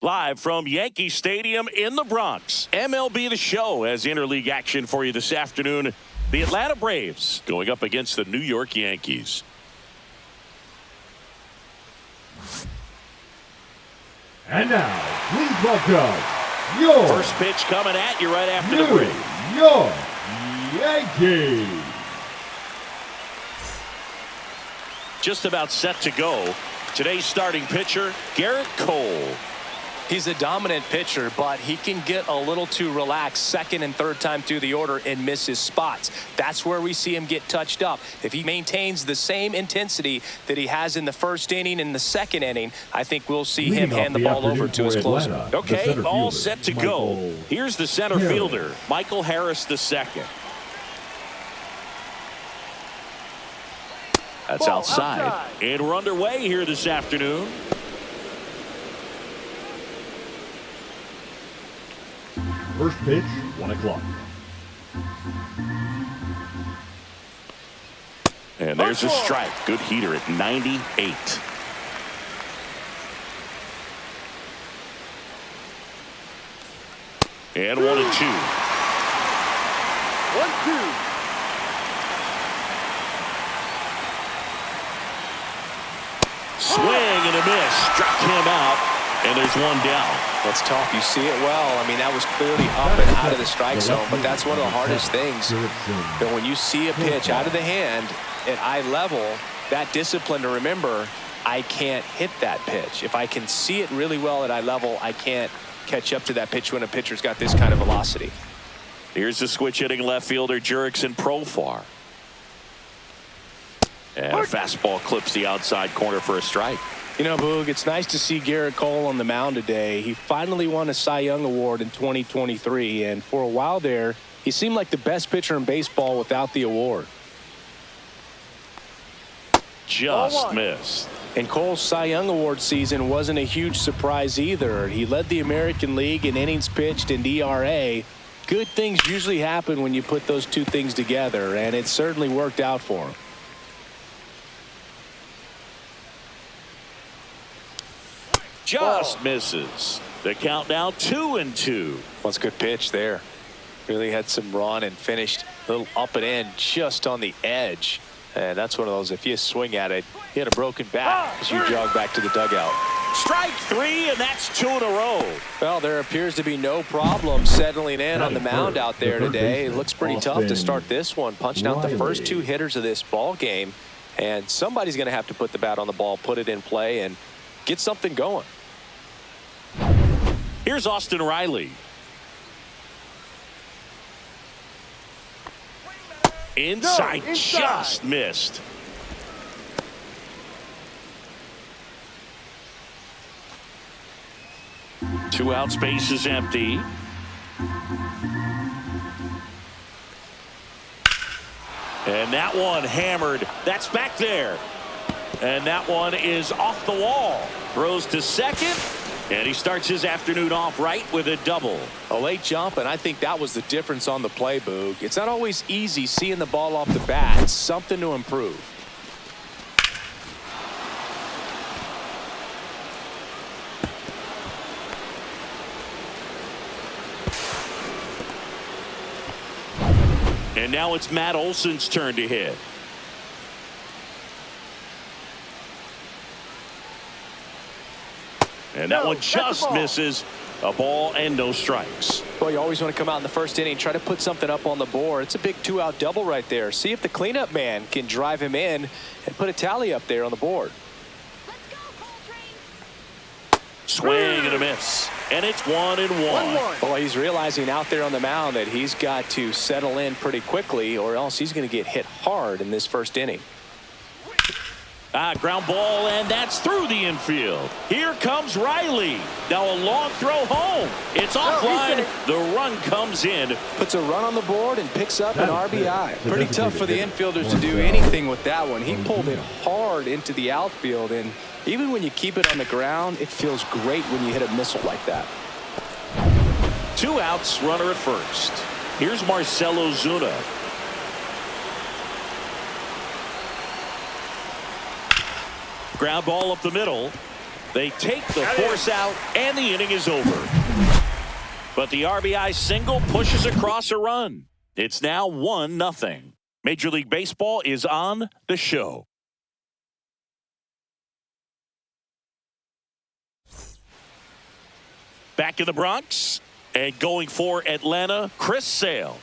Live from Yankee Stadium in the Bronx, MLB The Show has interleague action for you this afternoon. The Atlanta Braves going up against the New York Yankees. And now, please welcome your first pitch coming at you right after the break. New York Yankees. Just about set to go. Today's starting pitcher, Gerrit Cole. He's a dominant pitcher, but he can get a little too relaxed second and third time through the order and miss his spots. That's where we see him get touched up. If he maintains the same intensity that he has in the first inning and the second inning, I think we'll see him hand the ball over to his closer. Okay, all set to go. Here's the center fielder, Michael Harris II. That's outside. And we're underway here this afternoon. First pitch, 1 o'clock. And there's a strike. Good heater at 98. And 1-2. 1-2. Swing and a miss. Struck him out. And there's one down. That's tough. You see it well. I mean, that was clearly up and out of the strike zone, but that's one of the hardest things. That when you see a pitch out of the hand at eye level, that discipline to remember, I can't hit that pitch. If I can see it really well at eye level, I can't catch up to that pitch when a pitcher's got this kind of velocity. Here's the switch hitting left fielder, Jurickson Profar. And a fastball clips the outside corner for a strike. You know, Boog, it's nice to see Gerrit Cole on the mound today. He finally won a Cy Young Award in 2023, and for a while there, he seemed like the best pitcher in baseball without the award. Just missed. And Cole's Cy Young Award season wasn't a huge surprise either. He led the American League in innings pitched and ERA. Good things usually happen when you put those two things together, and it certainly worked out for him. Just misses. The count now 2-2. Well, it's a good pitch there. Really had some run and finished a little up and in just on the edge. And that's one of those, if you swing at it, you had a broken bat as you jog back to the dugout. Strike 3, and that's 2 in a row. Well, there appears to be no problem settling in on the mound out there today. It looks pretty tough to start this one, punching out the first two hitters of this ball game. And somebody's going to have to put the bat on the ball, put it in play, and get something going. Here's Austin Riley. Inside, just missed. Two out, space is empty. And that one hammered. That's back there. And that one is off the wall. Throws to second. And he starts his afternoon off right with a double. A late jump, and I think that was the difference on the play, Boog. It's not always easy seeing the ball off the bat. It's something to improve. And now it's Matt Olson's turn to hit. And that one just misses. A ball and no strikes. Well, you always want to come out in the first inning, try to put something up on the board. It's a big two-out double right there. See if the cleanup man can drive him in and put a tally up there on the board. Let's go, Coltrane. Swing and a miss. And it's 1-1. Well, he's realizing out there on the mound that he's got to settle in pretty quickly or else he's going to get hit hard in this first inning. Ground ball, and that's through the infield. Here comes Riley. Now a long throw home. It's offline. The run comes in. Puts a run on the board and picks up an RBI. Pretty tough for the infielders to do anything with that one. He pulled it hard into the outfield, and even when you keep it on the ground, it feels great when you hit a missile like that. 2 outs, runner at first. Here's Marcell Ozuna. Ground ball up the middle. They take the force out, and the inning is over. But the RBI single pushes across a run. It's now 1-0. Major League Baseball is on the show. Back in the Bronx, and going for Atlanta, Chris Sale.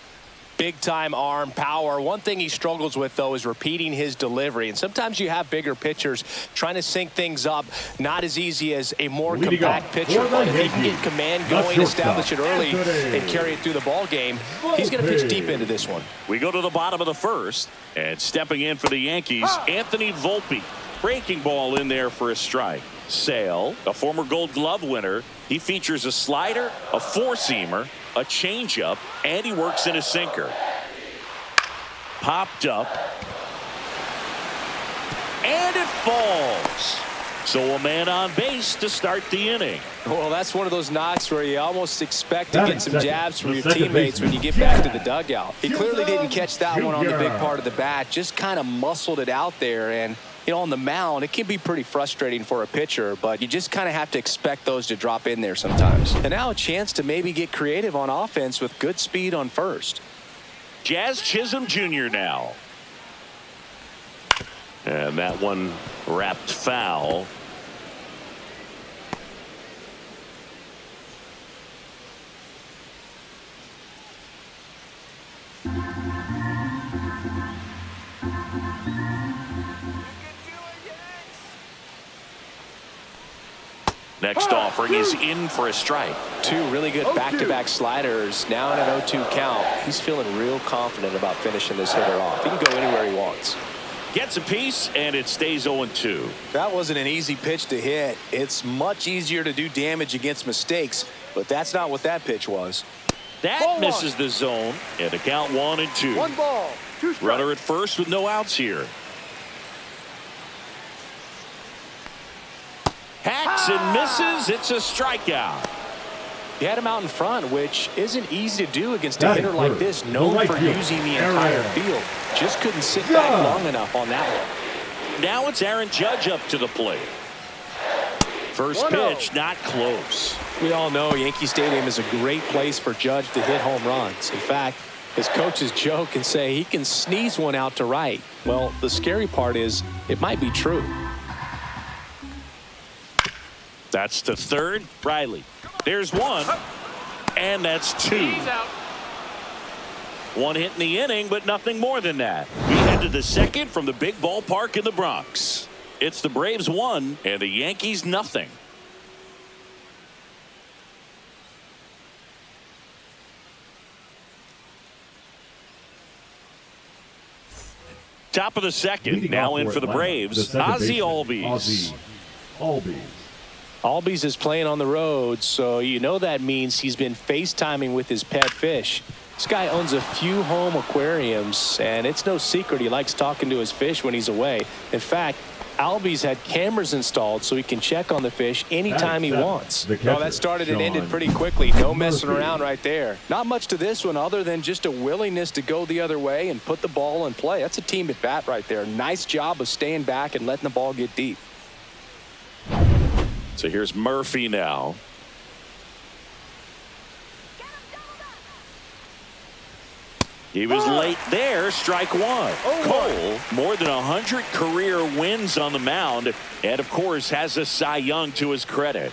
Big-time arm power. One thing he struggles with, though, is repeating his delivery. And sometimes you have bigger pitchers trying to sync things up. Not as easy as a more compact pitcher. But if he can get command going, establish it early, and carry it through the ball game, he's going to pitch deep into this one. We go to the bottom of the first. And stepping in for the Yankees, Anthony Volpe. Breaking ball in there for a strike. Sale, a former Gold Glove winner. He features a slider, a four-seamer, a changeup, and he works in a sinker. Popped up. And it falls. So a man on base to start the inning. Well, that's one of those knocks where you almost expect to get some jabs from your teammates when you get back to the dugout. He clearly didn't catch that one on the big part of the bat. Just kind of muscled it out there. And, you know, on the mound, it can be pretty frustrating for a pitcher, but you just kind of have to expect those to drop in there sometimes. And now a chance to maybe get creative on offense with good speed on first. Jazz Chisholm Jr. now. And that one wrapped foul. Next offering is in for a strike. Two really good back-to-back sliders. Now in an 0-2 count. He's feeling real confident about finishing this hitter off. He can go anywhere he wants. Gets a piece, and it stays 0-2. That wasn't an easy pitch to hit. It's much easier to do damage against mistakes, but that's not what that pitch was. That misses the zone, and the count 1-2. 1 ball, 2 strikes. Runner at first with no outs here. Hacks and misses. It's a strikeout. He had him out in front, which isn't easy to do against a hitter like this, known for using the entire field. Just couldn't sit back long enough on that one. Now it's Aaron Judge up to the plate. First pitch, not close. We all know Yankee Stadium is a great place for Judge to hit home runs. In fact, his coaches joke and say he can sneeze one out to right. Well, the scary part is it might be true. That's to third. Riley. There's one. And that's two. One hit in the inning, but nothing more than that. We head to the second from the big ballpark in the Bronx. It's the Braves 1 and the Yankees nothing. Top of the second. Now in for the Braves. Ozzie Albies. Albies is playing on the road, so you know that means he's been FaceTiming with his pet fish. This guy owns a few home aquariums, and it's no secret he likes talking to his fish when he's away. In fact, Albies had cameras installed so he can check on the fish anytime he wants. Well, that started and ended pretty quickly. No messing around right there. Not much to this one other than just a willingness to go the other way and put the ball in play. That's a team at bat right there. Nice job of staying back and letting the ball get deep. So here's Murphy now. He was late there. Strike one. Cole, more than 100 career wins on the mound, and of course has a Cy Young to his credit.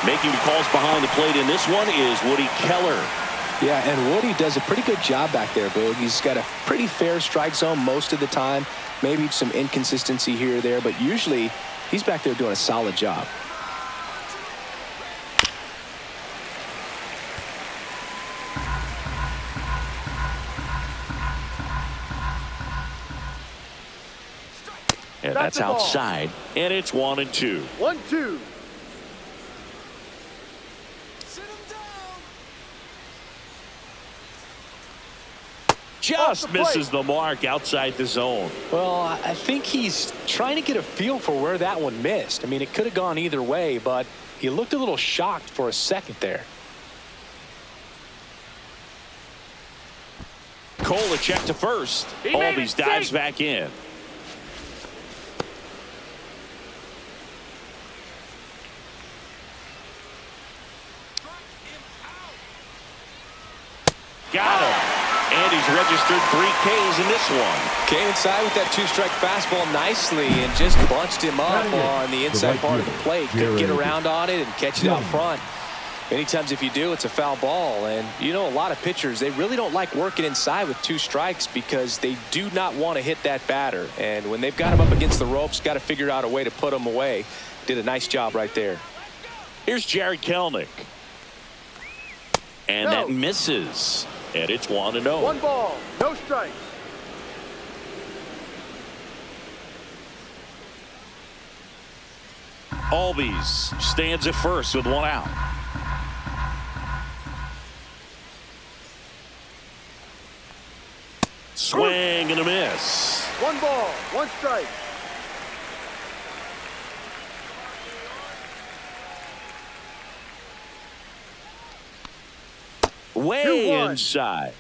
Making the calls behind the plate in this one is Woody Keller. Yeah, and Woody does a pretty good job back there, Boog. He's got a pretty fair strike zone most of the time. Maybe some inconsistency here or there, but usually he's back there doing a solid job. And that's outside, and it's 1-2. 1-2. Just misses the mark outside the zone. Well, I think he's trying to get a feel for where that one missed. I mean, it could have gone either way, but he looked a little shocked for a second there. Cole a check to first. Albies dives back in. Got him. And he's registered 3 Ks in this one. Came inside with that 2-strike fastball nicely and just bunched him up on the inside part of the plate. Could get around on it and catch it out front. Many times if you do, it's a foul ball. And you know, a lot of pitchers, they really don't like working inside with 2 strikes because they do not want to hit that batter. And when they've got him up against the ropes, got to figure out a way to put him away. Did a nice job right there. Here's Jared Kelenic. And that misses. And it's 1-0. 1 ball, no strikes. Albies stands at first with 1 out. Swing and a miss. 1 ball, 1 strike. Way inside.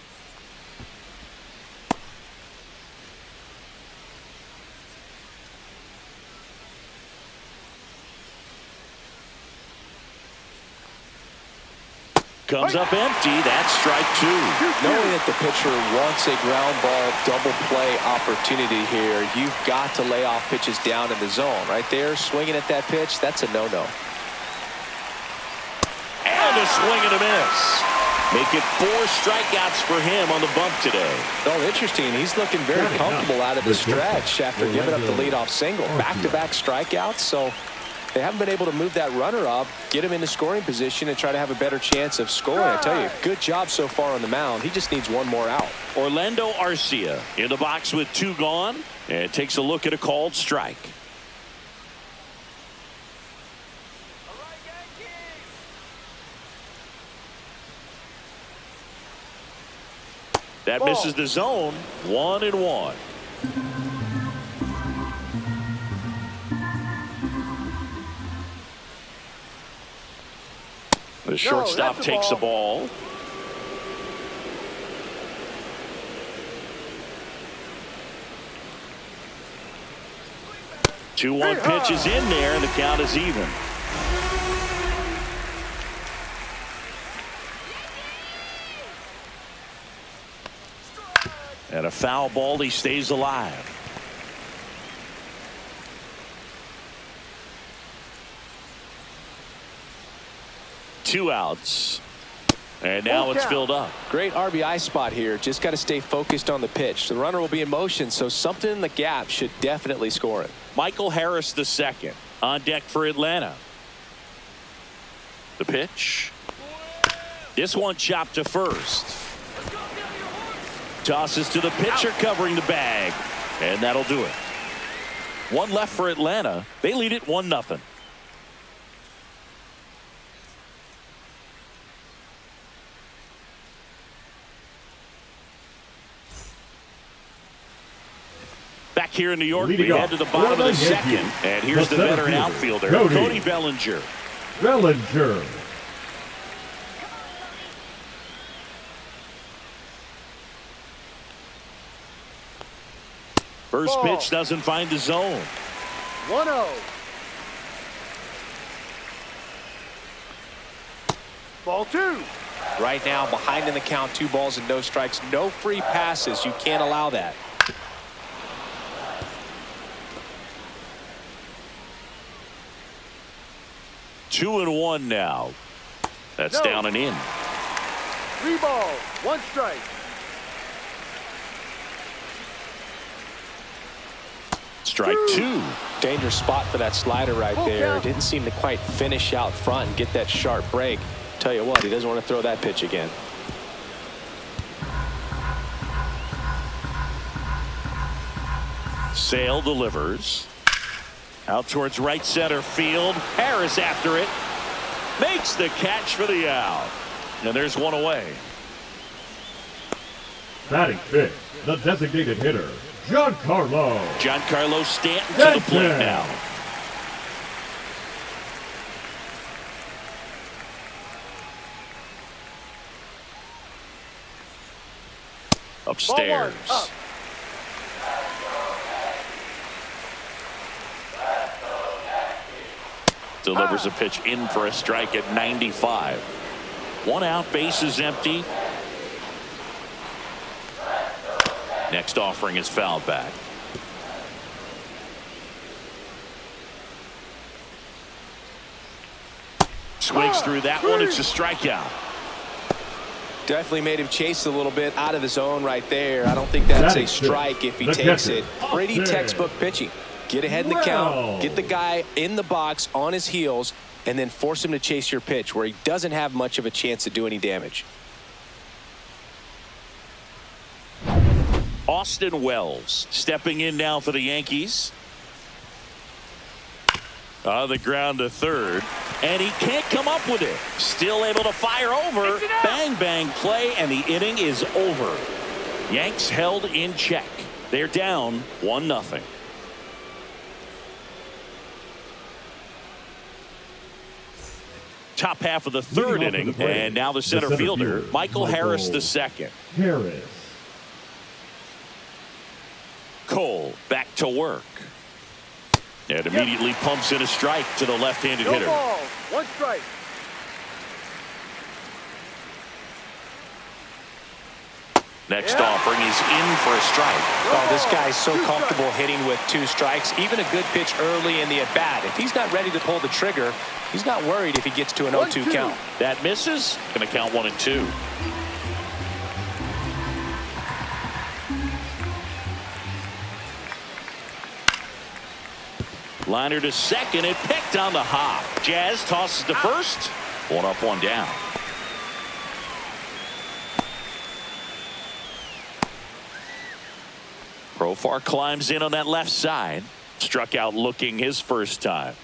Comes up empty. That's strike 2. Knowing that the pitcher wants a ground ball double play opportunity here, you've got to lay off pitches down in the zone. Right there, swinging at that pitch, that's a no-no. And a swing and a miss. Make it 4 strikeouts for him on the bump today. Oh, interesting. He's looking very comfortable out of the stretch after giving up the leadoff single. Back-to-back strikeouts, so they haven't been able to move that runner up, get him in the scoring position, and try to have a better chance of scoring. I tell you, good job so far on the mound. He just needs 1 more out. Orlando Arcia in the box with 2 gone and takes a look at a called strike. That misses the zone. 1-1. The shortstop takes the ball. Two 1 pitch is in there, and the count is even. And a foul ball. He stays alive. Two outs. And now it's filled up. Great RBI spot here. Just got to stay focused on the pitch. The runner will be in motion, so something in the gap should definitely score it. Michael Harris the second on deck for Atlanta. The pitch. This one chopped to first. Tosses to the pitcher covering the bag. And that'll do it. 1 left for Atlanta. They lead it 1-0. Back here in New York, we head to the bottom of the second. And here's the veteran outfielder, Cody Bellinger. First pitch doesn't find the zone. 1-0. Ball 2. Right now, behind in the count, 2 balls and no strikes. No free passes. You can't allow that. Two and 1 now. That's down and in. 3 balls, 1 strike. Strike 2. Dangerous spot for that slider right there. Didn't seem to quite finish out front and get that sharp break. Tell you what, he doesn't want to throw that pitch again. Sale delivers. Out towards right center field. Harris after it. Makes the catch for the out. And there's 1 away. Batting fifth, the designated hitter, Giancarlo Stanton to the plate now. Upstairs. Ball 1, up. Delivers a pitch in for a strike at 95. 1 out, bases empty. Next offering is fouled back. Swigs through that one. It's a strikeout. Definitely made him chase a little bit out of the zone right there. I don't think that's a strike if he takes it. Pretty textbook pitching. Get ahead in the count, get the guy in the box on his heels, and then force him to chase your pitch where he doesn't have much of a chance to do any damage. Austin Wells stepping in now for the Yankees. On the ground to third, and he can't come up with it. Still able to fire over. Bang, bang play, and the inning is over. Yanks held in check. They're down 1-0. Top half of the third inning, and now the center fielder, Michael Harris II. Harris. Cole back to work. And immediately pumps in a strike to the left-handed No hitter. ball, 1 strike. Next offering is in for a strike. Oh, this guy's so comfortable hitting with 2 strikes. Even a good pitch early in the at-bat. If he's not ready to pull the trigger, he's not worried if he gets to an 0-2 count. That misses. Going to count 1 and 2. Liner to second. It picked on the hop. Jazz tosses to first. 1 up, 1 down. Profar climbs in on that left side. Struck out looking his first time.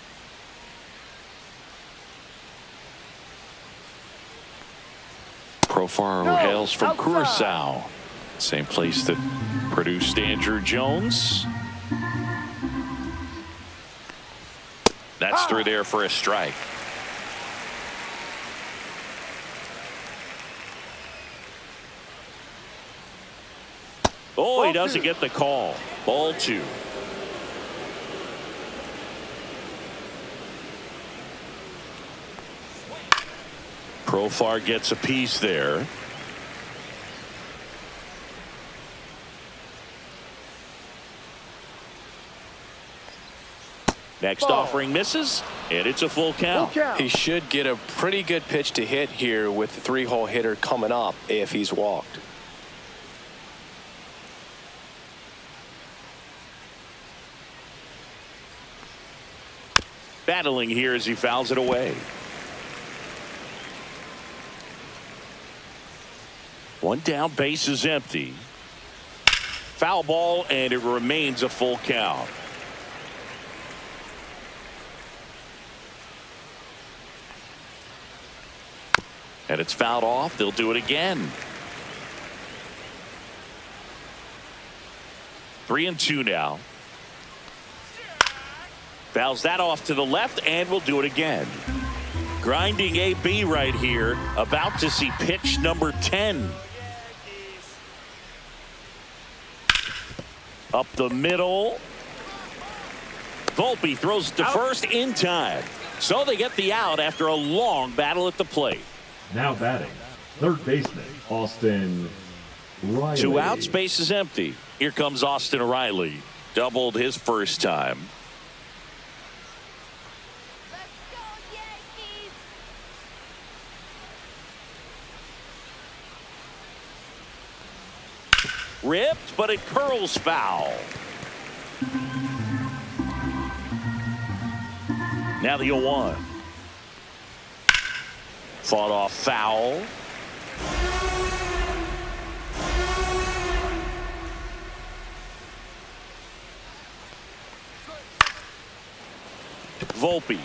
Profar who hails from Curaçao. Same place that produced Andrew Jones. That's through there for a strike. Oh, he doesn't get the call. Ball 2. Profar gets a piece there. Next offering misses, and it's a full count. He should get a pretty good pitch to hit here with the 3-hole hitter coming up if he's walked. Battling here as he fouls it away. 1 down, base is empty. Foul ball, and it remains a full count. And it's fouled off. They'll do it again. 3-2 now. Fouls that off to the left, and we'll do it again. Grinding AB right here. About to see pitch number 10. Up the middle. Volpe throws to first in time. So they get the out after a long battle at the plate. Now batting, third baseman, Austin Riley. 2 outs, base is empty. Here comes Austin Riley. Doubled his first time. Let's go, Yankees! Ripped, but it curls foul. Now the 0-1. Fought off foul. Volpe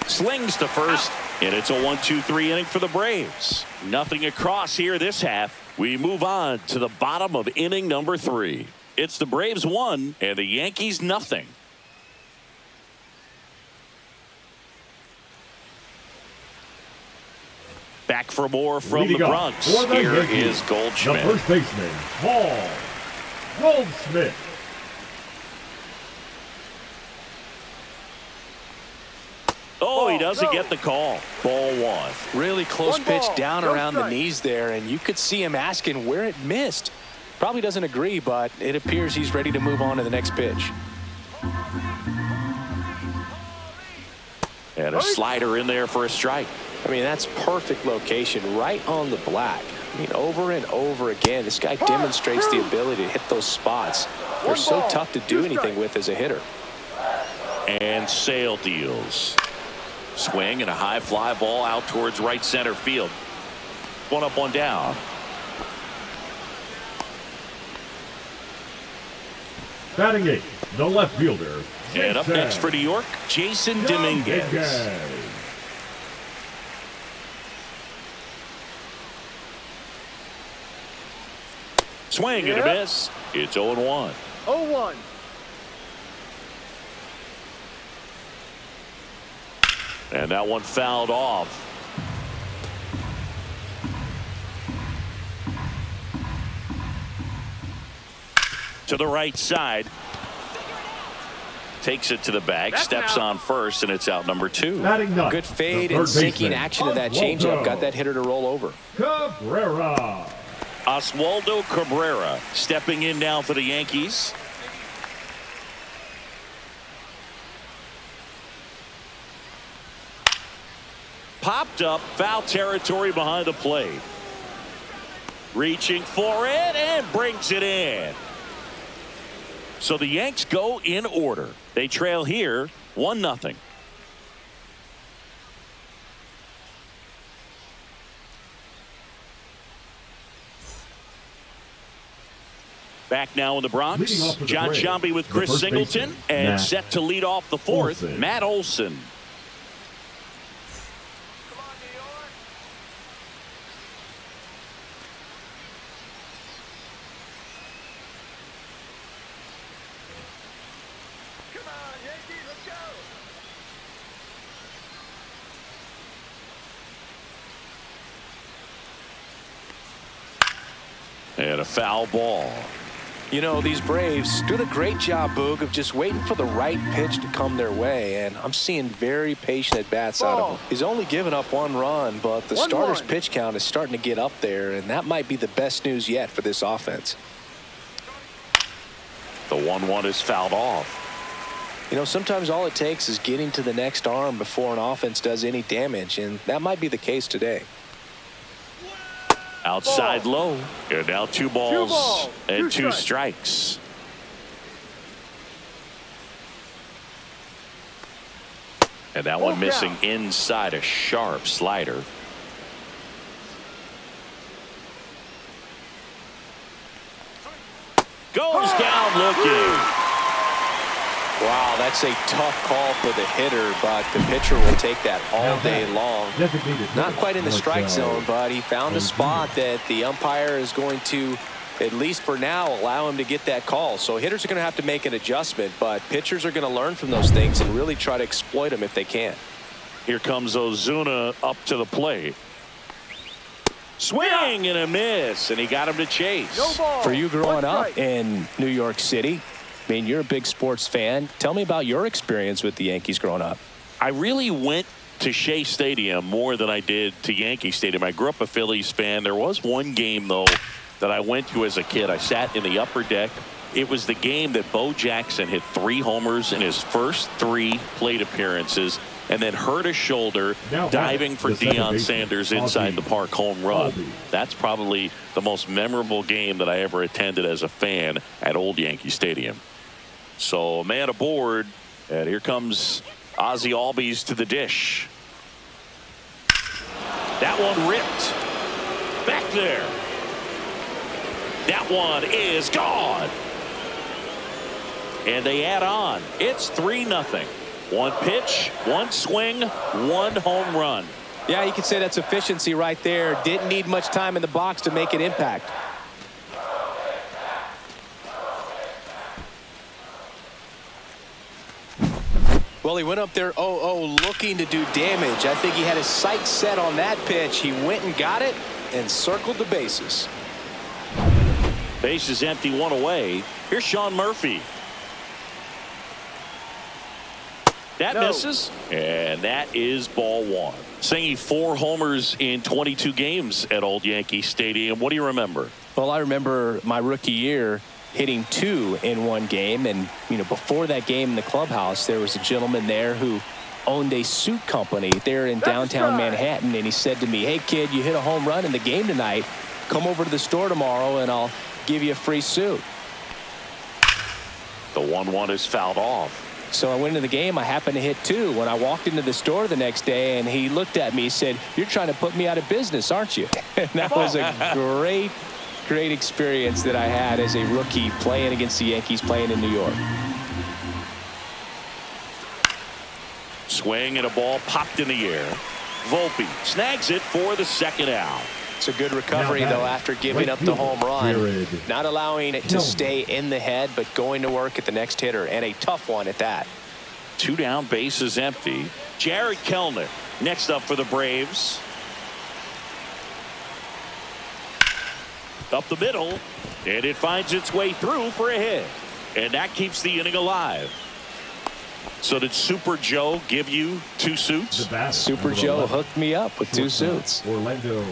slings to first, and it's a 1-2-3 inning for the Braves. Nothing across here this half. We move on to the bottom of inning number 3. It's the Braves 1 and the Yankees nothing. Back for more from Leading the up Bronx. for the Here Yankees, is Goldschmidt. the first baseman, Paul Goldschmidt. Oh, he doesn't get the call. Ball 1. Really close One pitch ball, down no around the strike. knees there, and you could see him asking where it missed. Probably doesn't agree, but it appears he's ready to move on to the next pitch. And a slider in there for a strike. I mean, that's perfect location, right on the black. I mean, over and over again, this guy demonstrates the ability to hit those spots. They're so ball, tough to do two anything strikes. with as a hitter. And Sale deals. Swing and a high fly ball out towards right center field. One up, one down. Batting 8, the left fielder. And up Jason next for New York, Jason Dominguez. Dominguez. Swing and a miss. It's 0-1. 0-1. And that one fouled off. To the right side. Takes it to the bag, That's steps out. on first, and it's out number 2. Batting 9, Good fade the and third sinking baseman, action of that Oswaldo changeup got that hitter to roll over. Cabrera. Oswaldo Cabrera stepping in now for the Yankees. Popped up, foul territory behind the plate. Reaching for it and brings it in. So the Yanks go in order. They trail here 1-0. Back now in the Bronx, Leading off for the John Braves, Sciambi with the Chris first Singleton, baseman, and Matt set to lead off the fourth, Olson. Matt Olson. And a foul ball. You know, these Braves did a great job, Boog, of just waiting for the right pitch to come their way, and I'm seeing very patient at-bats out of him. He's only given up 1 run, but the 1-1. starter's pitch count is starting to get up there, and that might be the best news yet for this offense. The 1-1 is fouled off. You know, sometimes all it takes is getting to the next arm before an offense does any damage, and that might be the case today. Outside low. And now 2 balls, balls, and 2 2 strikes. And that one missing inside, a sharp slider. Goes down looking. Wow, that's a tough call for the hitter, but the pitcher will take that all day long. Not quite in the strike zone, but he found a spot that the umpire is going to, at least for now, allow him to get that call. So hitters are going to have to make an adjustment, but pitchers are going to learn from those things and really try to exploit them if they can. Here comes Ozuna up to the plate. Swing and a miss, and he got him to chase. No ball. For you growing 1 up strike. in New York City, I mean, you're a big sports fan. Tell me about your experience with the Yankees growing up. I really went to Shea Stadium more than I did to Yankee Stadium. I grew up a Phillies fan. There was one game, though, that I went to as a kid. I sat in the upper deck. It was the game that Bo Jackson hit 3 homers in his first 3 plate appearances and then hurt his shoulder diving for Deion Sanders inside the park home run. That's probably the most memorable game that I ever attended as a fan at Old Yankee Stadium. So a man aboard, and here comes Ozzie Albies to the dish. That one ripped. Back there. That one is gone. And they add on. It's 3-0. 1 pitch, 1 swing, 1 home run. Yeah, you could say that's efficiency right there. Didn't need much time in the box to make an impact. Well, he went up there 0-0 looking to do damage. I think he had his sights set on that pitch. He went and got it and circled the bases. Base is empty, one away. Here's Sean Murphy. That misses, and that is ball one. Singing 4 homers in 22 games at Old Yankee Stadium. What do you remember? Well, I remember my rookie year hitting 2 in one game. And, you know, before that game in the clubhouse, there was a gentleman there who owned a suit company there in downtown Manhattan. And he said to me, hey, kid, you hit a home run in the game tonight. Come over to the store tomorrow and I'll give you a free suit. The 1-1 is fouled off. So I went into the game. I happened to hit 2. When I walked into the store the next day, and he looked at me, he said, you're trying to put me out of business, aren't you? And that was a great experience that I had as a rookie playing against the Yankees, playing in New York. Swing and a ball popped in the air. Volpe snags it for the second out. It's a good recovery, though, after giving up the home run. Not allowing it to stay in the head, but going to work at the next hitter, and a tough one at that. 2 down, base is empty. Jared Kelenic next up for the Braves. Up the middle, and it finds its way through for a hit. And that keeps the inning alive. So did Super Joe give you 2 suits? Super Joe hooked me up with 2 suits. Orlando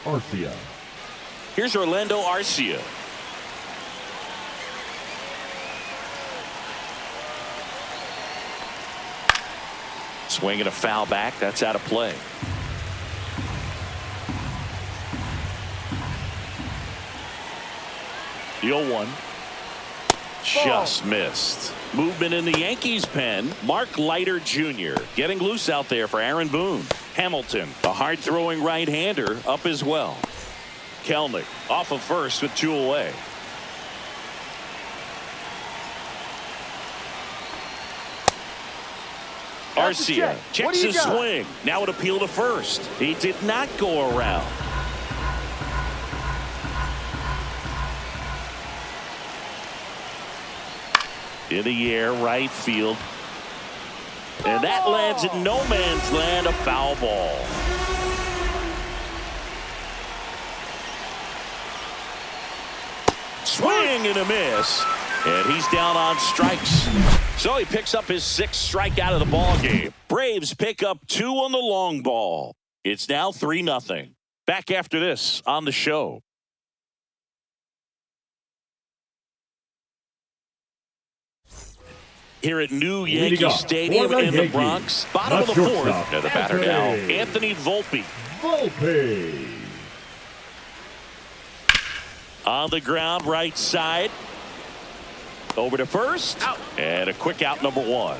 Arcia. Here's Orlando Arcia. Swinging a foul back. That's out of play. The 0-1. Just missed. Movement in the Yankees pen. Mark Leiter Jr. getting loose out there for Aaron Boone. Hamilton, a hard-throwing right-hander, up as well. Kelenic off of first with 2 away. Arcia checks his swing. Now an appeal to first. He did not go around. In the air, right field. And that lands in no man's land, a foul ball. Swing and a miss. And he's down on strikes. So he picks up his 6th strikeout of the ball game. Braves pick up 2 on the long ball. It's now 3-0. Back after this on the show. Here at New Yankee Stadium in the Bronx. Bottom of the 4th. And the batter now, Anthony Volpe. On the ground, right side. Over to first. Out. And a quick out, number 1.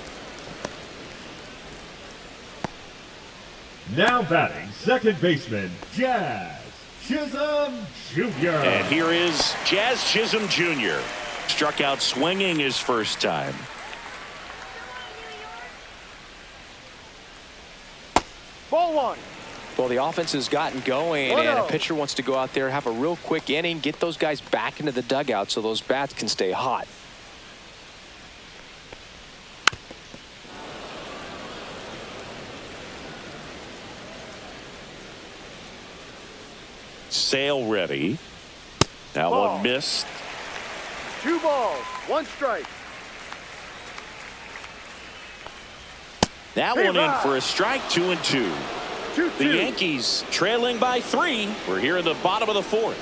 Now batting, second baseman, Jazz Chisholm Jr. And here is Jazz Chisholm Jr. Struck out swinging his first time. Ball 1. Well, the offense has gotten going, and a pitcher wants to go out there, have a real quick inning, get those guys back into the dugout so those bats can stay hot. Sale ready. That one missed. 2 balls, 1 strike. That one in for a strike, 2-2. The Yankees trailing by 3. We're here in the bottom of the 4th.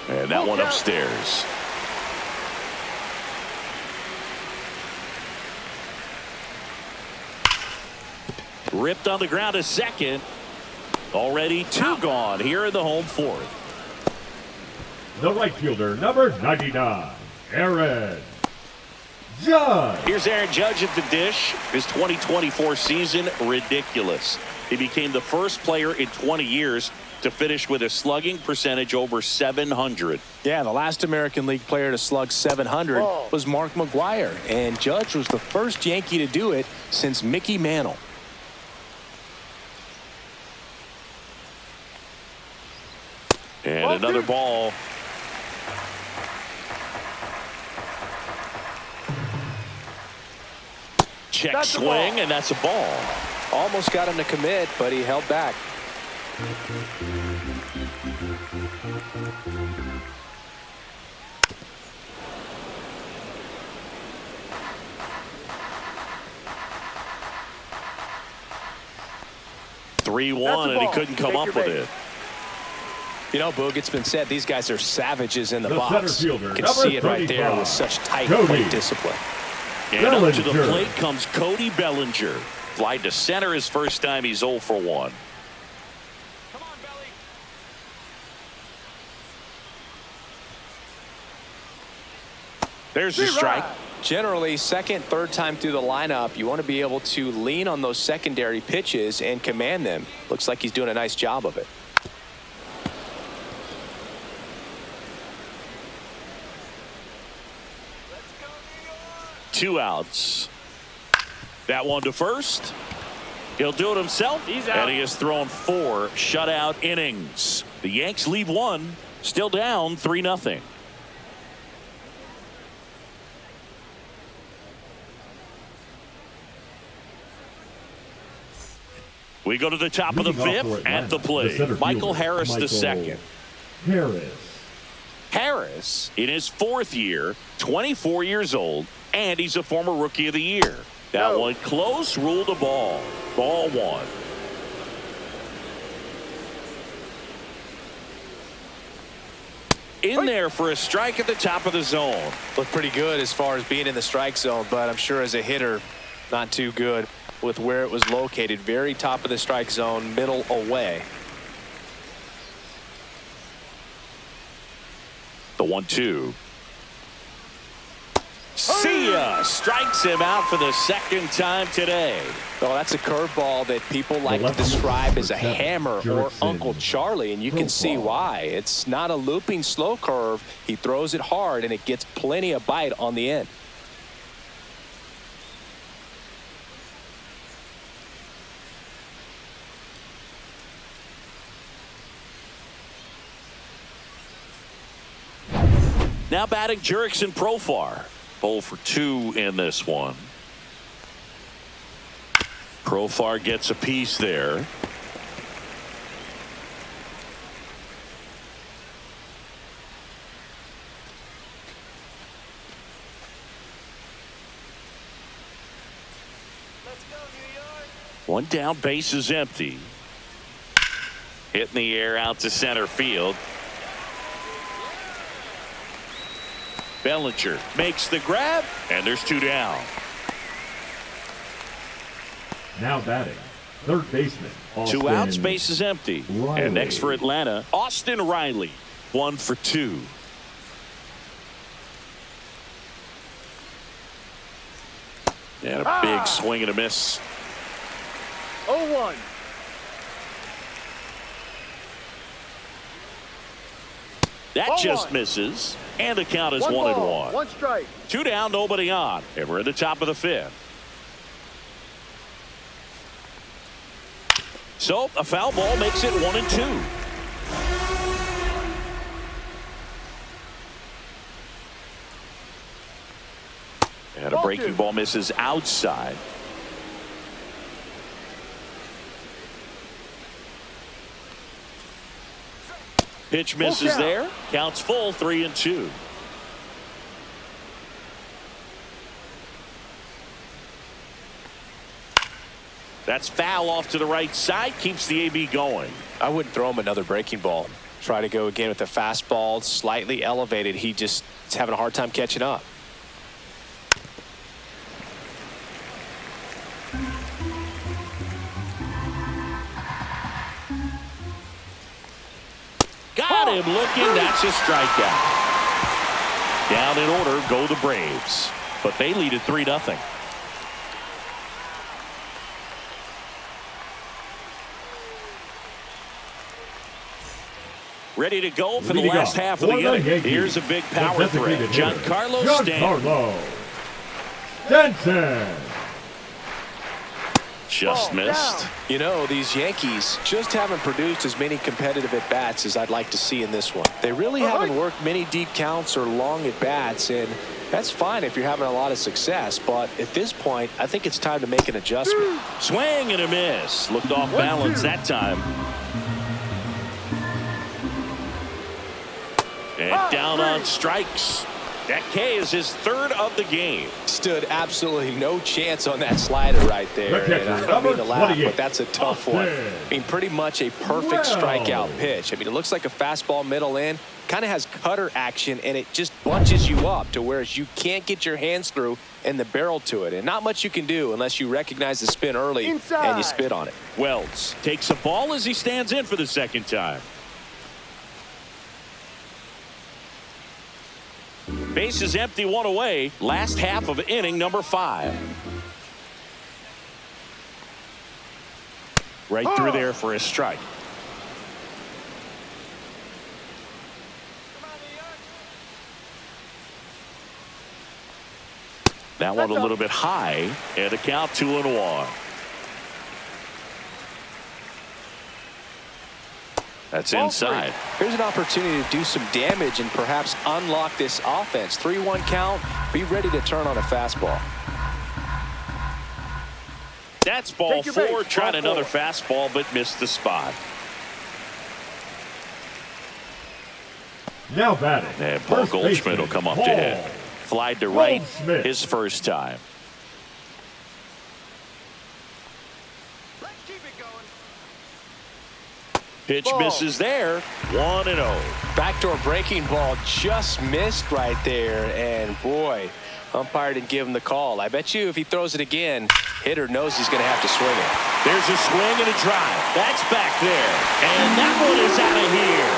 And that one upstairs. Ripped on the ground to second. Already 2 gone here in the home 4th. The right fielder, number 99, Aaron Judge. Here's Aaron Judge at the dish. His 2024 season, ridiculous. He became the first player in 20 years to finish with a slugging percentage over 700. Yeah, the last American League player to slug 700 was Mark McGwire, and Judge was the first Yankee to do it since Mickey Mantle. And another ball. Check That's a swing, ball. and that's a ball. Almost got him to commit, but he held back. That's 3-1, a and he ball. couldn't come Take up your with base. it. You know, Boog, it's been said these guys are savages in the The box. center fielder, You can number see it right there 35, with such tight Cody plate discipline. And up to the Bellinger. plate comes Cody Bellinger. Fly to center his first time. He's 0 for 1. Come on, Belly. There's the strike. Generally, second, third time through the lineup, you want to be able to lean on those secondary pitches and command them. Looks like he's doing a nice job of it. Two outs. That one to first. He'll do it himself. He's out. And he has thrown 4 shutout innings. The Yanks leave 1. Still down 3-0. We go to the top of the Leading off for fifth Atlanta, at the plate. center Michael fielder, Harris Michael II. Harris. Harris, in his 4th year, 24 years old, and he's a former Rookie of the Year. That No. one close, ruled a ball. Ball 1. In there for a strike at the top of the zone. Looked pretty good as far as being in the strike zone, but I'm sure as a hitter, not too good with where it was located. Very top of the strike zone, middle away. The 1-2. See ya! Strikes him out for the second time today. Well, that's a curveball that people like to left-hander, describe as a number 7, hammer or Jurickson. Uncle Charlie, and you can see Profile. why. It's not a looping slow curve. He throws it hard, and it gets plenty of bite on the end. Now batting Jurickson Profar. 0 for 2 in this one. Profar gets a piece there. One down, base is empty. Hit in the air out to center field. Bellinger makes the grab, and there's 2 down. Now batting, third baseman. 2 outs, base is empty. Riley. And next for Atlanta, Austin Riley. 1 for 2. And a big swing and a miss. 0-1. That Ball just 1. misses. And the count is 1 1 and ball, 1. 1 strike. 2 down, nobody on. And we're in the top of the 5th. So a foul ball makes it 1 and 2. And a Ball breaking 2. ball misses outside. Pitch misses count. there. Counts full, 3 and 2. That's foul off to the right side. Keeps the AB going. I wouldn't throw him another breaking ball. Try to go again with the fastball, slightly elevated. He just is having a hard time catching up. Got him looking. That's a strikeout. Down in order go the Braves. But they lead at 3-0. Ready to go for the Leading last off half of the for the inning. Yankees, Here's a big the power threat. designated hitter, Giancarlo Stanton. Giancarlo Stanton. Just Ball missed. down. You know, these Yankees just haven't produced as many competitive at-bats as I'd like to see in this one. They really haven't worked many deep counts or long at-bats, and That's fine if you're having a lot of success, but at this point, I think it's time to make an adjustment. Swing and a miss. Looked off balance that time. And down on strikes. That K is his third of the game. Stood absolutely no chance on that slider right there. And I don't mean to laugh, but that's a tough one. I mean, pretty much a perfect strikeout pitch. I mean, it looks like a fastball middle in. Kind of has cutter action, and it just bunches you up to where you can't get your hands through and the barrel to it. And not much you can do unless you recognize the spin early and you spit on it. Wells takes a ball as he stands in for the second time. Base is empty, one away. Last half of inning number 5. Right through there for a strike. That one a little bit high, and a count 2-1. That's inside. Here's an opportunity to do some damage and perhaps unlock this offense. 3-1 count. Be ready to turn on a fastball. That's ball 4. Tried another fastball, but missed the spot. Now batting. And Paul Goldschmidt will come up to hit. Flied to right his first time. Pitch misses there. 1-0. Backdoor breaking ball just missed right there. And boy, umpire didn't give him the call. I bet you if he throws it again, hitter knows he's going to have to swing it. There's a swing and a drive. That's back there. And that one is out of here.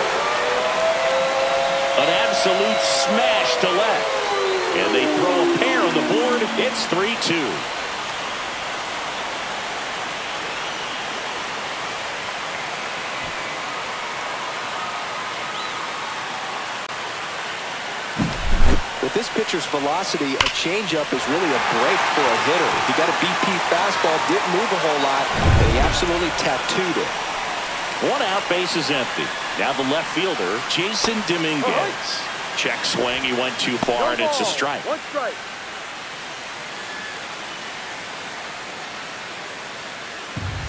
An absolute smash to left. And they throw a pair on the board. It's 3-2. With this pitcher's velocity, a changeup is really a break for a hitter. He got a BP fastball, didn't move a whole lot, and he absolutely tattooed it. 1 out, base is empty. Now the left fielder, Jason Dominguez. Check swing, he went too far, and it's a strike. 1 strike.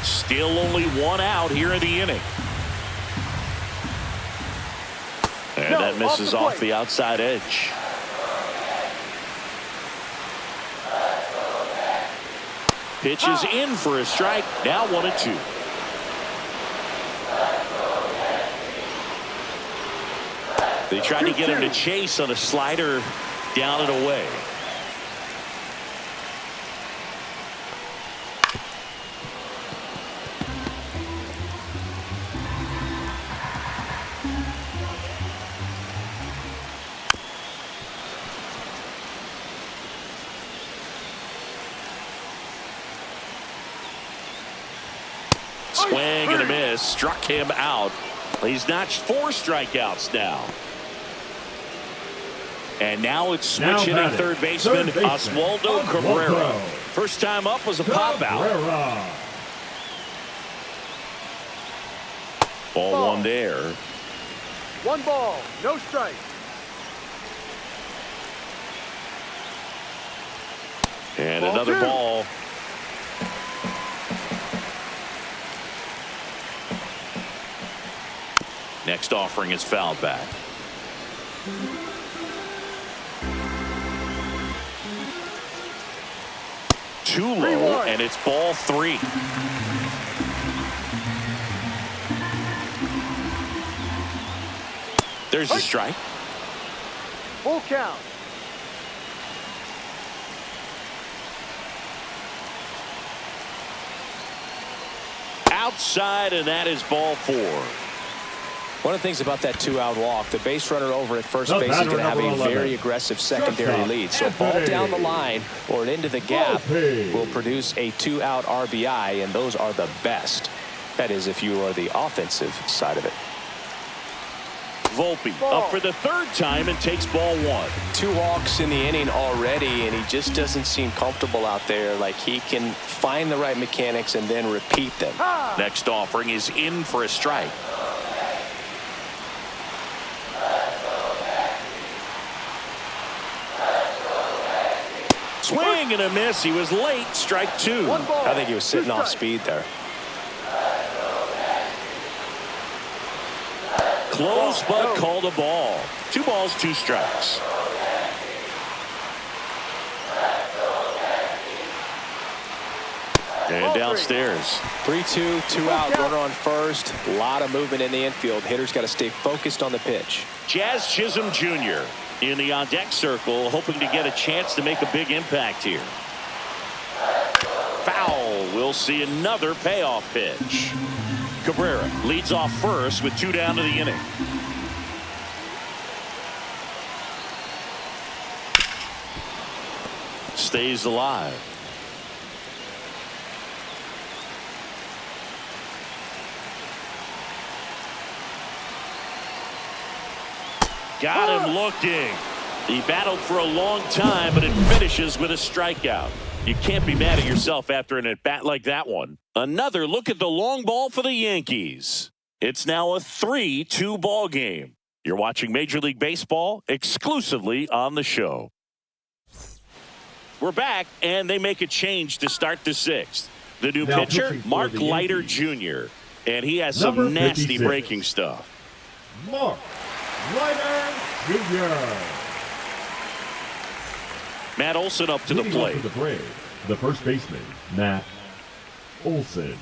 Still only 1 out here in the inning. And that misses off the outside edge. Pitch is in for a strike. Now 1-2. They tried to get him to chase on a slider down and away. Swing and a miss. Struck him out. He's notched 4 strikeouts now. And now it's switch hitting third baseman Oswaldo Cabrera. First time up was a pop out. Ball 1 there. 1 ball, no strike. And another ball. Next offering is fouled back. Too low, and it's ball 3. There's a strike. Full count. Outside, and that is ball 4. One of the things about that 2-out walk, the base runner over at first base is going to have a very aggressive secondary lead. So a ball down the line or into the gap will produce a 2-out RBI, and those are the best. That is, if you are the offensive side of it. Volpe up for the 3rd time and takes ball 1. 2 walks in the inning already, and he just doesn't seem comfortable out there. Like he can find the right mechanics and then repeat them. Next offering is in for a strike. Swing and a miss. He was late. Strike two. One ball. I think he was sitting Two off strikes. speed there. Close, but called a ball. 2 balls, 2 strikes. And downstairs. 3-2, 2 out, runner on first. A lot of movement in the infield. Hitter's got to stay focused on the pitch. Jazz Chisholm Jr. in the on-deck circle, hoping to get a chance to make a big impact here. Foul. We'll see another payoff pitch. Cabrera leads off first with 2 down to the inning. Stays alive. Got him looking. He battled for a long time, but it finishes with a strikeout. You can't be mad at yourself after an at-bat like that one. Another look at the long ball for the Yankees. It's now a 3-2 ball game. You're watching Major League Baseball exclusively on the show. We're back, and they make a change to start the 6th. The new Now pitcher, pitching for Mark the Leiter Yankees. Jr., and he has Number some nasty 56. breaking stuff. Mark Leiter Jr. Matt Olson up to the Leading off plate. for the Braves, the first baseman, Matt Olson.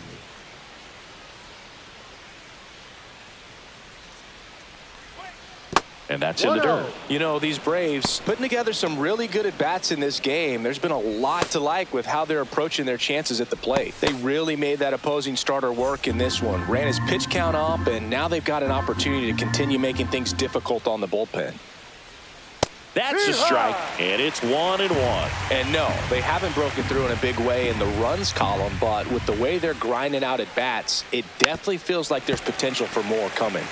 And that's in the dirt. You know, these Braves putting together some really good at-bats in this game. There's been a lot to like with how they're approaching their chances at the plate. They really made that opposing starter work in this one. Ran his pitch count up, and now they've got an opportunity to continue making things difficult on the bullpen. That's a strike, and it's 1-1. And no, they haven't broken through in a big way in the runs column, but with the way they're grinding out at bats, it definitely feels like there's potential for more coming.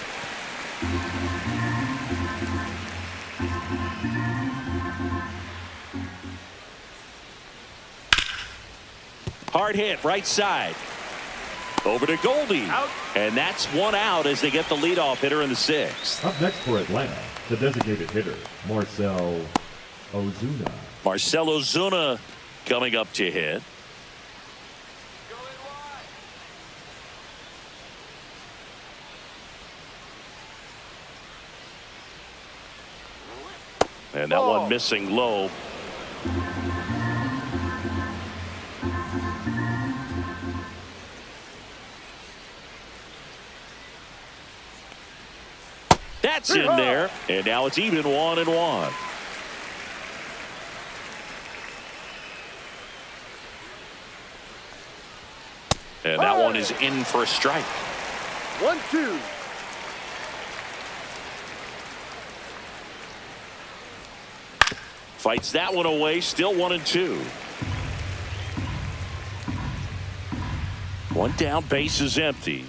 Hard hit, right side. Over to Goldie. Out. And that's 1 out as they get the leadoff hitter in the 6th. Up next for Atlanta, the designated hitter, Marcell Ozuna. Marcell Ozuna coming up to hit. And that one missing low. That's in there, and now it's even 1-1. And that one is in for a strike. 1-2. Fights that one away, still 1-2. One down, base is empty.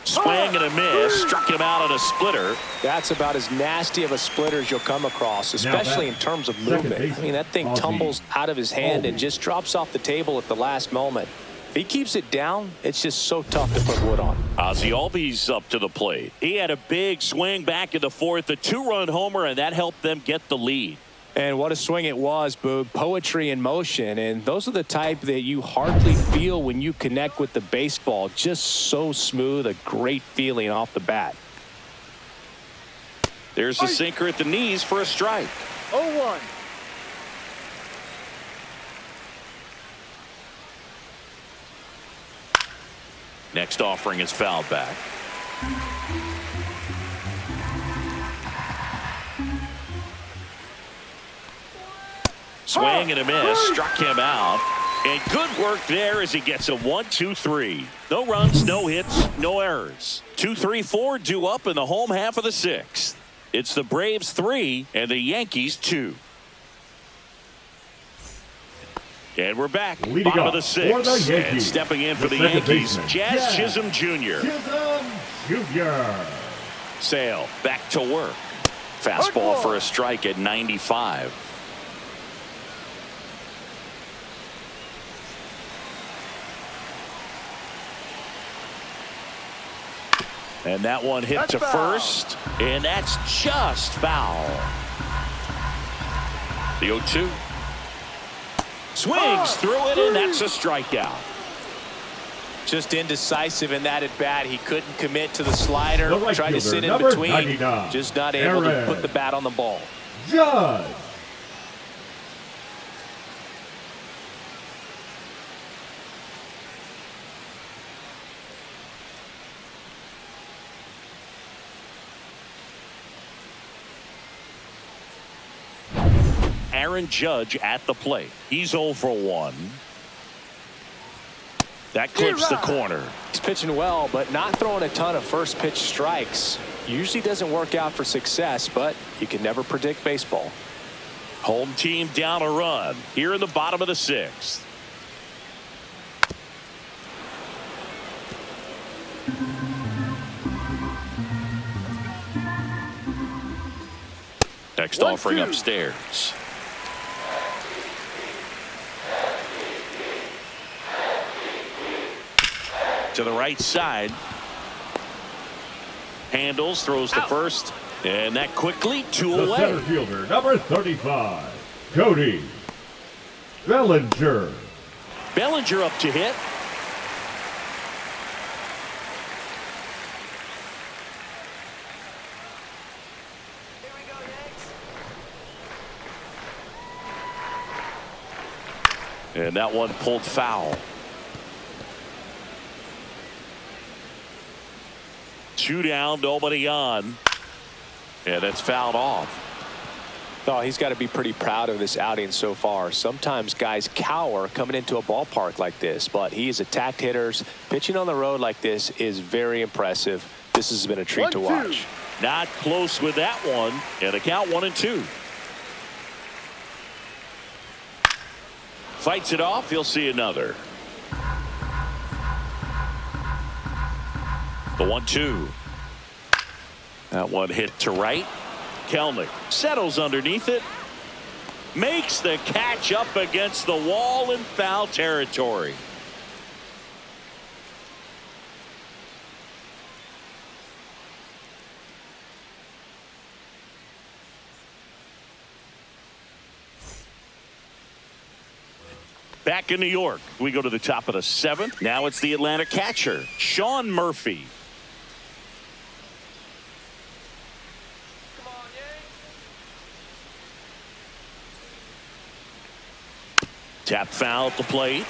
Swing and a miss, struck him out on a splitter. That's about as nasty of a splitter as you'll come across, especially in terms of movement. I mean, that thing tumbles out of his hand and just drops off the table at the last moment. If he keeps it down, it's just so tough to put wood on. Ozzie Albies up to the plate. He had a big swing back in the 4th, a 2-run homer, and that helped them get the lead. And what a swing it was, Boog. Poetry in motion. And those are the type that you hardly feel when you connect with the baseball. Just so smooth, a great feeling off the bat. There's the sinker at the knees for a strike. 0-1. Next offering is fouled back. Swing and a miss, struck him out. And good work there as he gets a 1-2-3. No runs, no hits, no errors. 2-3-4 due up in the home half of the 6th. It's the Braves 3 and the Yankees 2. And we're back, Leading bottom up of the for the 6th. Yankees, And stepping in for the second Yankees, baseman, Jazz Chisholm Jr. Chisholm Jr. Sale back to work. Fastball for a strike at 95. And that one hit to first, and that's just foul. The 0-2. Swings through it, and that's a strikeout. Just indecisive in that at bat. He couldn't commit to the slider. The right Tried to fielder, sit in number between. 99, Just not able to Aaron put the bat on the ball. Judge. Aaron Judge at the plate. He's 0 for 1. That clips the corner. He's pitching well, but not throwing a ton of first pitch strikes. Usually doesn't work out for success, but you can never predict baseball. Home team down a run here in the bottom of the 6th. Next offering upstairs. To the right side. Handles, throws to first, and that quickly 2 The away. center fielder, number 35, Cody Bellinger. Bellinger up to hit. And that one pulled foul. 2 down, nobody on. And that's fouled off. Oh, he's got to be pretty proud of this outing so far. Sometimes guys cower coming into a ballpark like this, but he's attacked hitters. Pitching on the road like this is very impressive. This has been a treat to watch. Not close with that one. And the count 1-2. Fights it off. He'll see another. The 1-2. That one hit to right. Kelnick settles underneath it. Makes the catch up against the wall in foul territory. Back in New York, we go to the top of the 7th. Now it's the Atlanta catcher, Sean Murphy. Tap foul at the plate.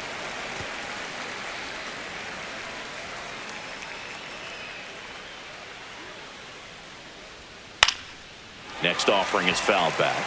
Next offering is fouled back.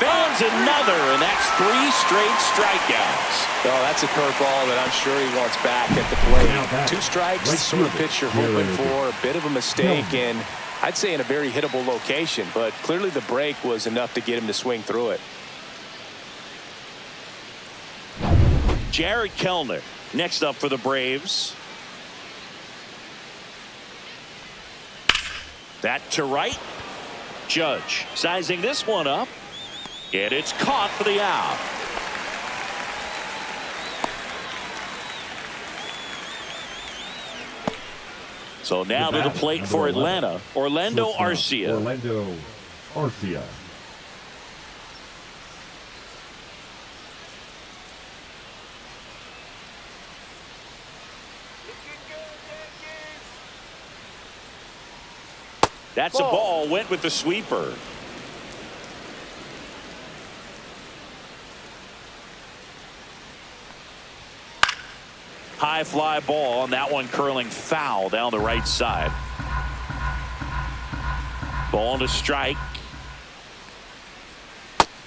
Fans another, and that's 3 straight strikeouts. Oh, that's a curveball that I'm sure he wants back at the plate. 2 strikes, right sort of pitch you're hoping for. A bit of a mistake, No. and I'd say in a very hittable location, but clearly the break was enough to get him to swing through it. Jared Kelnick next up for the Braves. That to right. Judge sizing this one up. And it's caught for the out. So now to the plate for Atlanta, Orlando Arcia. Orlando Arcia. That's a ball, went with the sweeper. High fly ball, and that one curling foul down the right side. Ball to strike.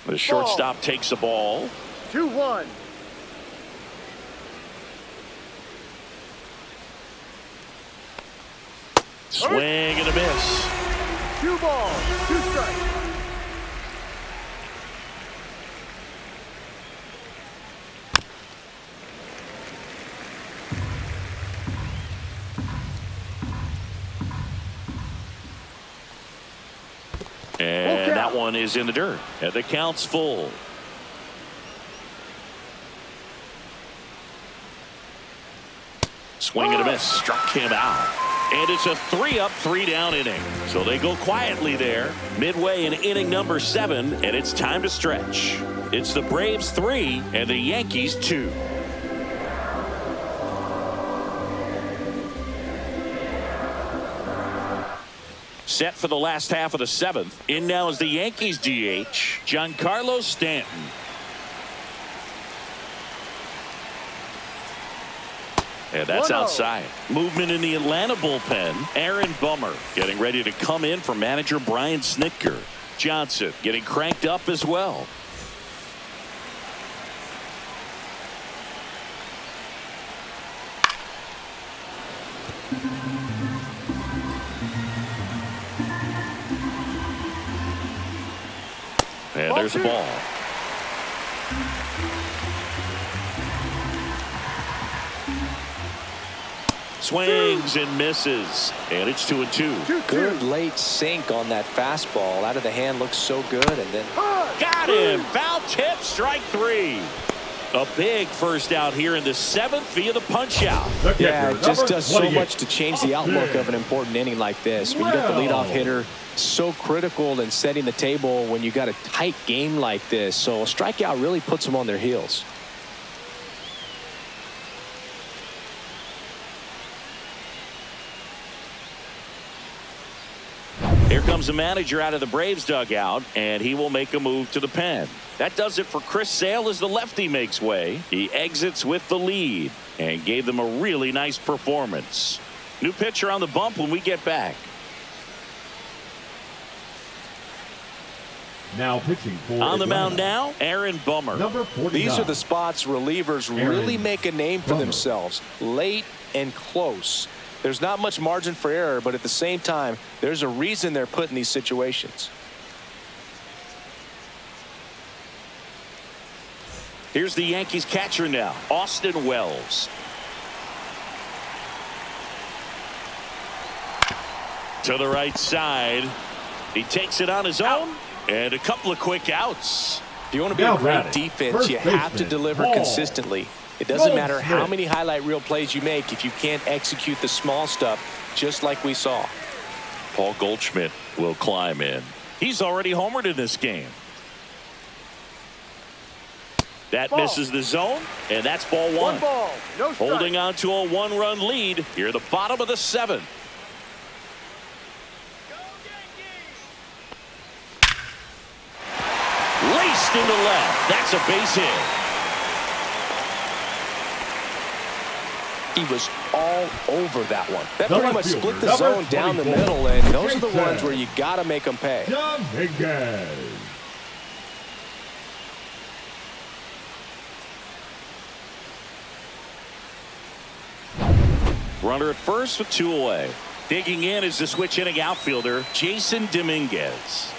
The shortstop takes the ball. 2-1. Swing and a miss. 2 balls, 2 strikes. And that one is in the dirt. And the count's full. Swing and a miss. Struck him out. And it's a 3-up, 3-down inning. So they go quietly there, midway in inning number 7, and it's time to stretch. It's the Braves 3 and the Yankees 2. Set for the last half of the 7th. In now is the Yankees DH, Giancarlo Stanton. And that's 1-0. outside. Movement in the Atlanta bullpen. Aaron Bummer getting ready to come in for manager Brian Snitker. Johnson getting cranked up as well. And there's a ball. Swings and misses. And it's 2-2. Good late sink on that fastball. Out of the hand, looks so good. And then Got him. Foul tip, strike 3. A big first out here in the 7th via the punch out. yeah, it just does so much to change the outlook of an important inning like this. When you got the leadoff hitter, so critical in setting the table when you got a tight game like this. So a strikeout really puts them on their heels. Here comes the manager out of the Braves dugout, and he will make a move to the pen. That does it for Chris Sale as the lefty makes way. He exits with the lead and gave them a really nice performance. New pitcher on the bump when we get back. Now pitching for On the Atlanta. mound now, Aaron Bummer. Number 49. These are the spots relievers really Aaron make a name for Bummer. themselves. Late and close. There's not much margin for error, but at the same time, there's a reason they're put in these situations. Here's the Yankees catcher now, Austin Wells. To the right side. He takes it on his own, and a couple of quick outs. If you want to be Now a great batting, defense, first you have to baseman, deliver Paul consistently. It doesn't matter how Goldschmidt. many highlight reel plays you make if you can't execute the small stuff, just like we saw. Paul Goldschmidt will climb in. He's already homered in this game. That Ball. misses the zone, and that's ball 1. 1 ball, no strike. Holding on to a 1-run lead here at the bottom of the 7th. Laced into left. That's a base hit. He was all over that one. That The pretty much left split the fielder, zone number down the 24, middle, and those are the Jason. ones where you got to make them pay. Dominguez. Runner at first with 2 away. Digging in is the switch inning outfielder, Jason Dominguez.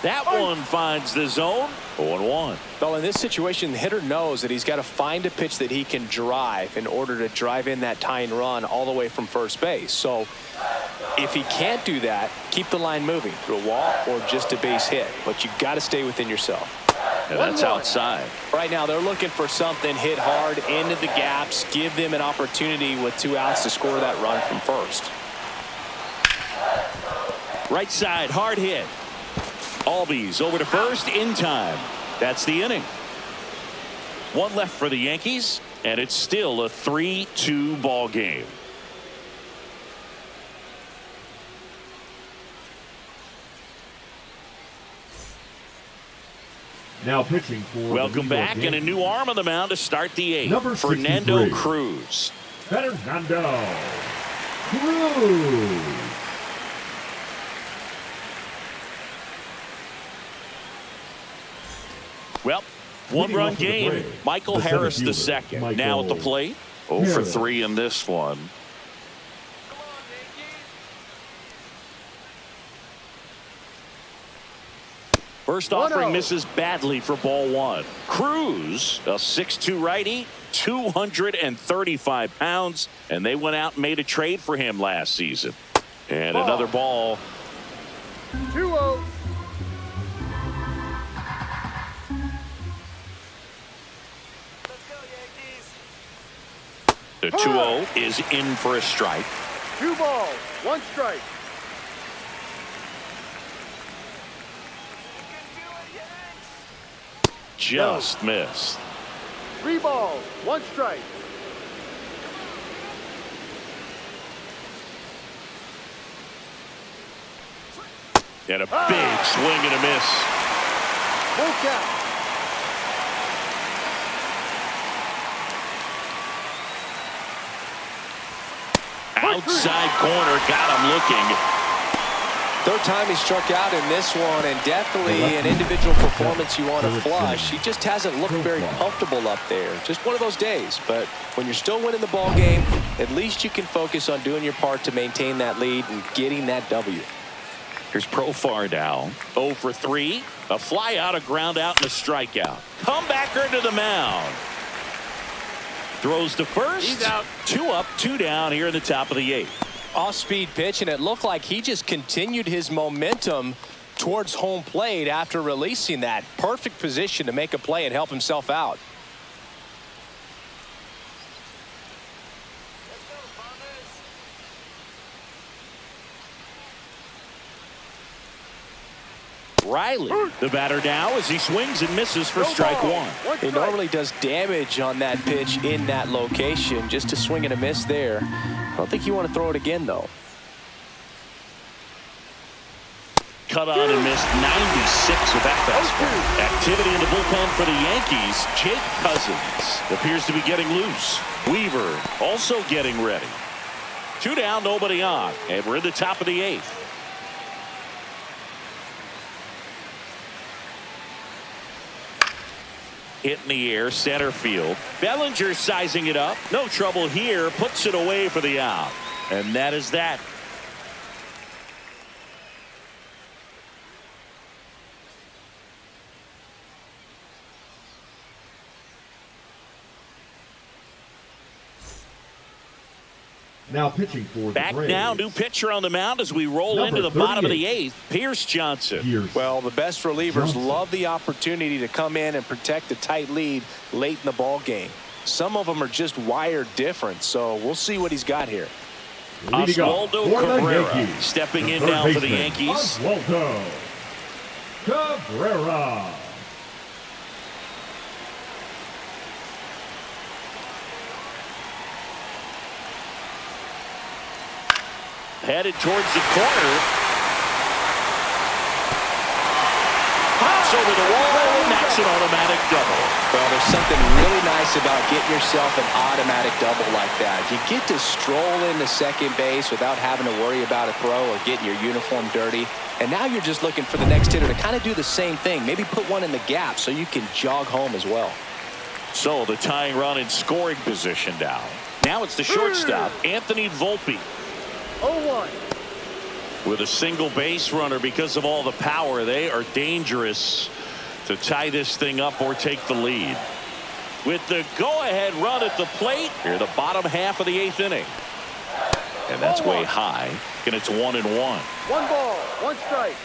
That one finds the zone. 0-1. Well, in this situation, the hitter knows that he's got to find a pitch that he can drive in order to drive in that tying run all the way from first base. So if he can't do that, keep the line moving through a wall or just a base hit. But you got to stay within yourself. And that's outside. Right now, they're looking for something hit hard into the gaps, give them an opportunity with 2 outs to score that run from first. Right side, hard hit. Albies over to first in time. That's the inning. 1 left for the Yankees, and it's still a 3-2 ball game. Now pitching for Welcome the New York back, and a Yankees. new arm on the mound to start the 8th. Number Fernando 63. Cruz. Fernando Cruz. Well, Leading 1-run off for the game. Braves, Michael the center Harris the fielder, second. Michael Now at the plate. 0 for Harris. 3 in this one. First offering 1-0. misses badly for ball 1. Cruz, a 6'2 righty, 235 pounds, and they went out and made a trade for him last season. And Ball. another ball. 2-0. The 2-0 is in for a strike. 2 balls, 1 strike. Just missed. 3 balls, 1 strike. And a big swing and a miss. Full count. Outside corner, got him looking. Third time he struck out in this one, and definitely an individual performance you want to flush. He just hasn't looked very comfortable up there. Just one of those days. But when you're still winning the ball game, at least you can focus on doing your part to maintain that lead and getting that W. Here's Profar now. 0 for 3. A fly out, a ground out, and a strikeout. Comebacker to the mound. Throws to first. He's out. 2 up, 2 down here in the top of the 8th. Off-speed pitch, and it looked like he just continued his momentum towards home plate after releasing that. Perfect position to make a play and help himself out. Riley, the batter now, as he swings and misses for strike 1. He normally does damage on that pitch in that location. Just a swing and a miss there. I don't think you want to throw it again, though. Cut on and missed 96 with that fastball. Activity in the bullpen for the Yankees. Jake Cousins appears to be getting loose. Weaver also getting ready. 2 down, nobody on, and we're in the top of the 8th. Hit in the air, center field. Bellinger sizing it up. No trouble here. Puts it away for the out. And that is that. Now pitching for the Back Braves. now, new pitcher on the mound as we roll Number into the bottom of the 38. 8th. Pierce Johnson. Well, the best relievers love the opportunity to come in and protect a tight lead late in the ball game. Some of them are just wired different, so we'll see what he's got here. Leading off Oswaldo for the Cabrera Yankees, stepping the in third now for the baseman, Yankees. Oswaldo Cabrera. Headed towards the corner. Pops over the wall, and that's an automatic double. Well, there's something really nice about getting yourself an automatic double like that. You get to stroll into second base without having to worry about a throw or getting your uniform dirty. And now you're just looking for the next hitter to kind of do the same thing. Maybe put one in the gap so you can jog home as well. So the tying run in scoring position now. Now it's the shortstop, Anthony Volpe. 0-1. With a single base runner because of all the power, they are dangerous to tie this thing up or take the lead. With the go-ahead run at the plate, here the bottom half of the 8th inning. And that's way high, and it's 1-1. 1 ball, 1 strike.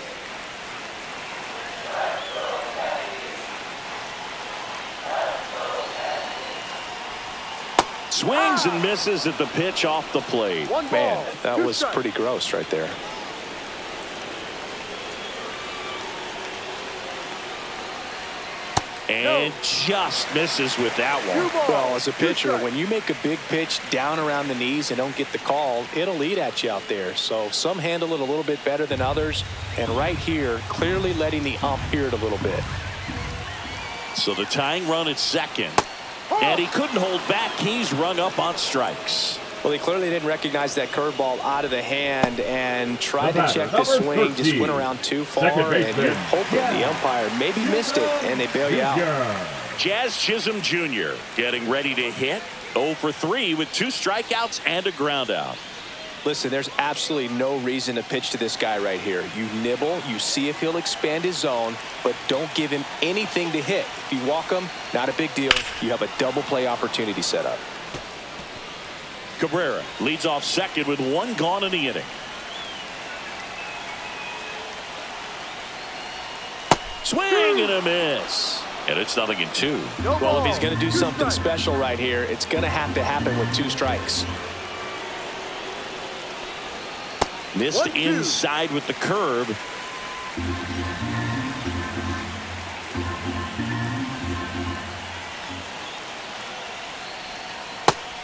Swings and misses at the pitch off the plate. 1 ball, Man, that 2 was strikes. pretty gross right there. And just misses with that 2 one. balls, Well, as a 2 pitcher, strikes. when you make a big pitch down around the knees and don't get the call, it'll eat at you out there. So some handle it a little bit better than others. And right here, clearly letting the ump hear it a little bit. So the tying run at second. And he couldn't hold back. He's rung up on strikes. Well, he clearly didn't recognize that curveball out of the hand and tried to check the number swing. Just 13, went around too far, second and baseman, you're hoping the umpire maybe missed it, and they bail you out. Jazz Chisholm Jr. getting ready to hit. 0 for 3 with 2 strikeouts and a ground out. Listen, there's absolutely no reason to pitch to this guy right here. You nibble, you see if he'll expand his zone, but don't give him anything to hit. If you walk him, not a big deal. You have a double play opportunity set up. Cabrera leads off second with 1 gone in the inning. Swing and a miss. And it's 0-2. No Well, ball. if he's going to do Two something strikes. special right here, it's going to happen with 2 strikes. Missed 1-2. inside with the curve.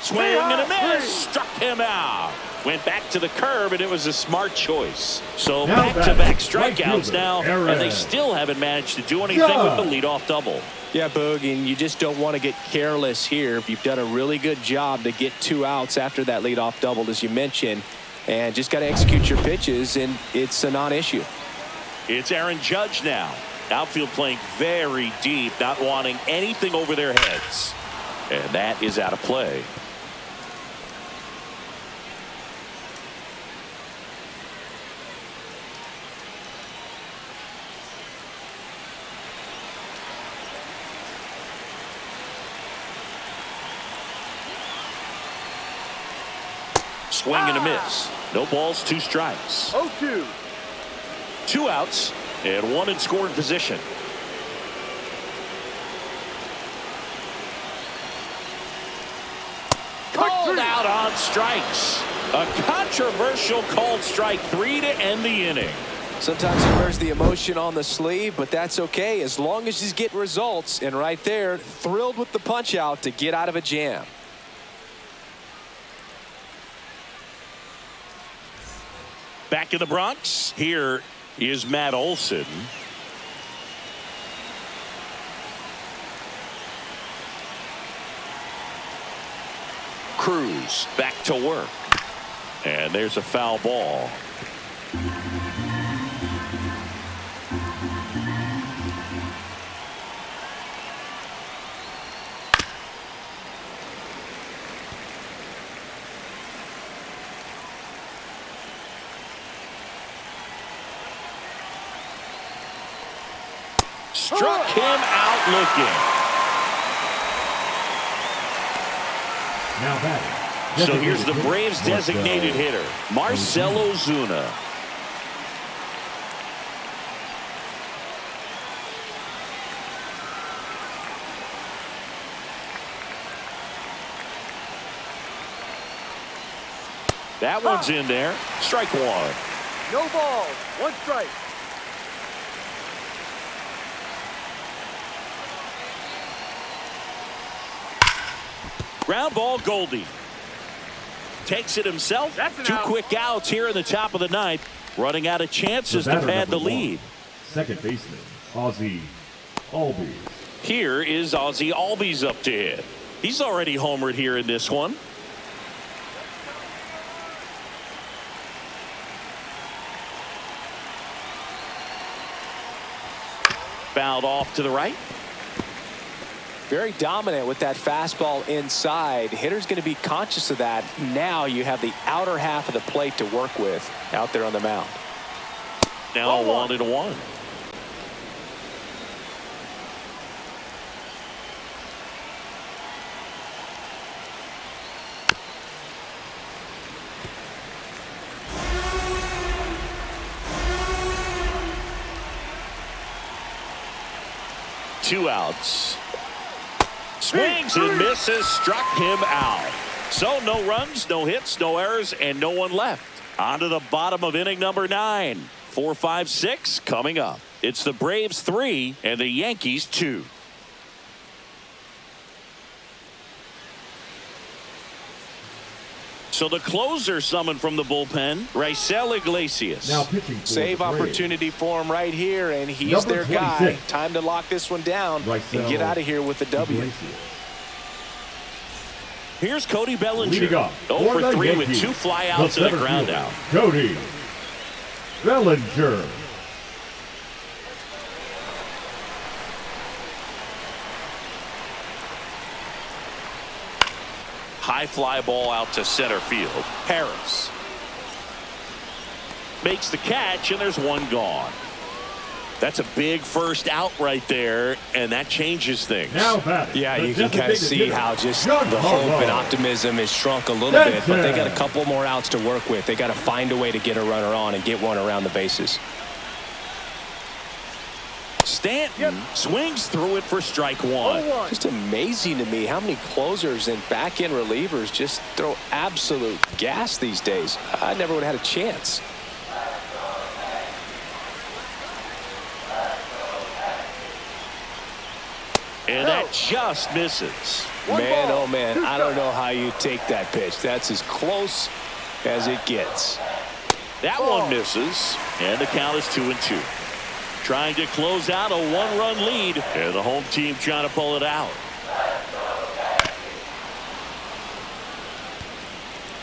Swing and a miss. Struck him out. Went back to the curve, and it was a smart choice. So Now back-to-back batting, strikeouts right fielder, now, and they Aaron. still haven't managed to do anything with the leadoff double. Yeah, Boog, and you just don't want to get careless here. You've done a really good job to get 2 outs after that leadoff double, as you mentioned, and just got to execute your pitches, and it's a non-issue. It's Aaron Judge now. Outfield playing very deep, not wanting anything over their heads. And that is out of play. Swing and a miss. No balls, 2 strikes. 0-2. 2 outs and 1 in scoring position. Called out on strikes. A controversial called strike 3 to end the inning. Sometimes he wears the emotion on the sleeve, but that's okay as long as he's getting results. And right there, thrilled with the punch out to get out of a jam. Back in the Bronx, here is Matt Olson. Cruz back to work. And there's a foul ball. Struck him out looking. Now batting. So here's the Braves designated hitter, Marcell Ozuna. That one's in there. Strike 1. No balls. 1 strike. Ground ball, Goldie. Takes it himself. That's an 2 out. quick outs here in the top of the 9th. Running out of chances to batter pad the number 1, lead. second baseman, Ozzie Albies. Here is Ozzie Albies up to hit. He's already homered here in this one. Fouled off to the right. Very dominant with that fastball inside. Hitter's going to be conscious of that. Now you have the outer half of the plate to work with out there on the mound. Now 1-1. Two outs. Swings and misses, struck him out. So no runs, no hits, no errors, and no one left. On to the bottom of inning number 9. 4, 5, 6 coming up. It's the Braves 3 and the Yankees 2. So the closer summoned from the bullpen, Raisel Iglesias. Now pitching for Save the Braves, opportunity for him right here, and he's Number their guy. 26. Time to lock this one down Raisel and get out of here with the W. Iglesias. Here's Cody Bellinger. Leading off 0 for for the 3 with Yankees, 2 flyouts the and a ground center out. fielder, Cody Bellinger. High fly ball out to center field. Harris makes the catch, and there's one gone. That's a big first out right there, and that changes things. Now batting. Yeah, the you can kind of designated see hitter, how just John the hope Harbaugh. and optimism has shrunk a little That's bit, but they got a it. couple more outs to work with. They got to find a way to get a runner on and get one around the bases. Stanton swings through it for strike one. Just amazing to me how many closers and back-end relievers just throw absolute gas these days. I never would have had a chance. And that just misses. Man, oh man, I don't know how you take that pitch. That's as close as it gets. That one misses, and the count is 2-2. Trying to close out a one-run lead, and the home team trying to pull it out.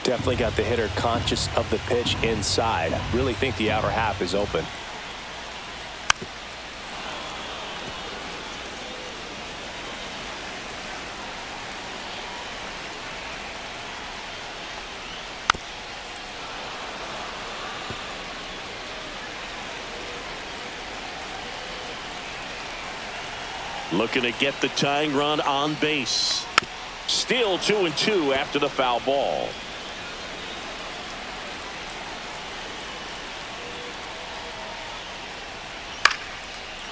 Definitely got the hitter conscious of the pitch inside. I really think the outer half is open. Looking to get the tying run on base. Still 2-2 after the foul ball.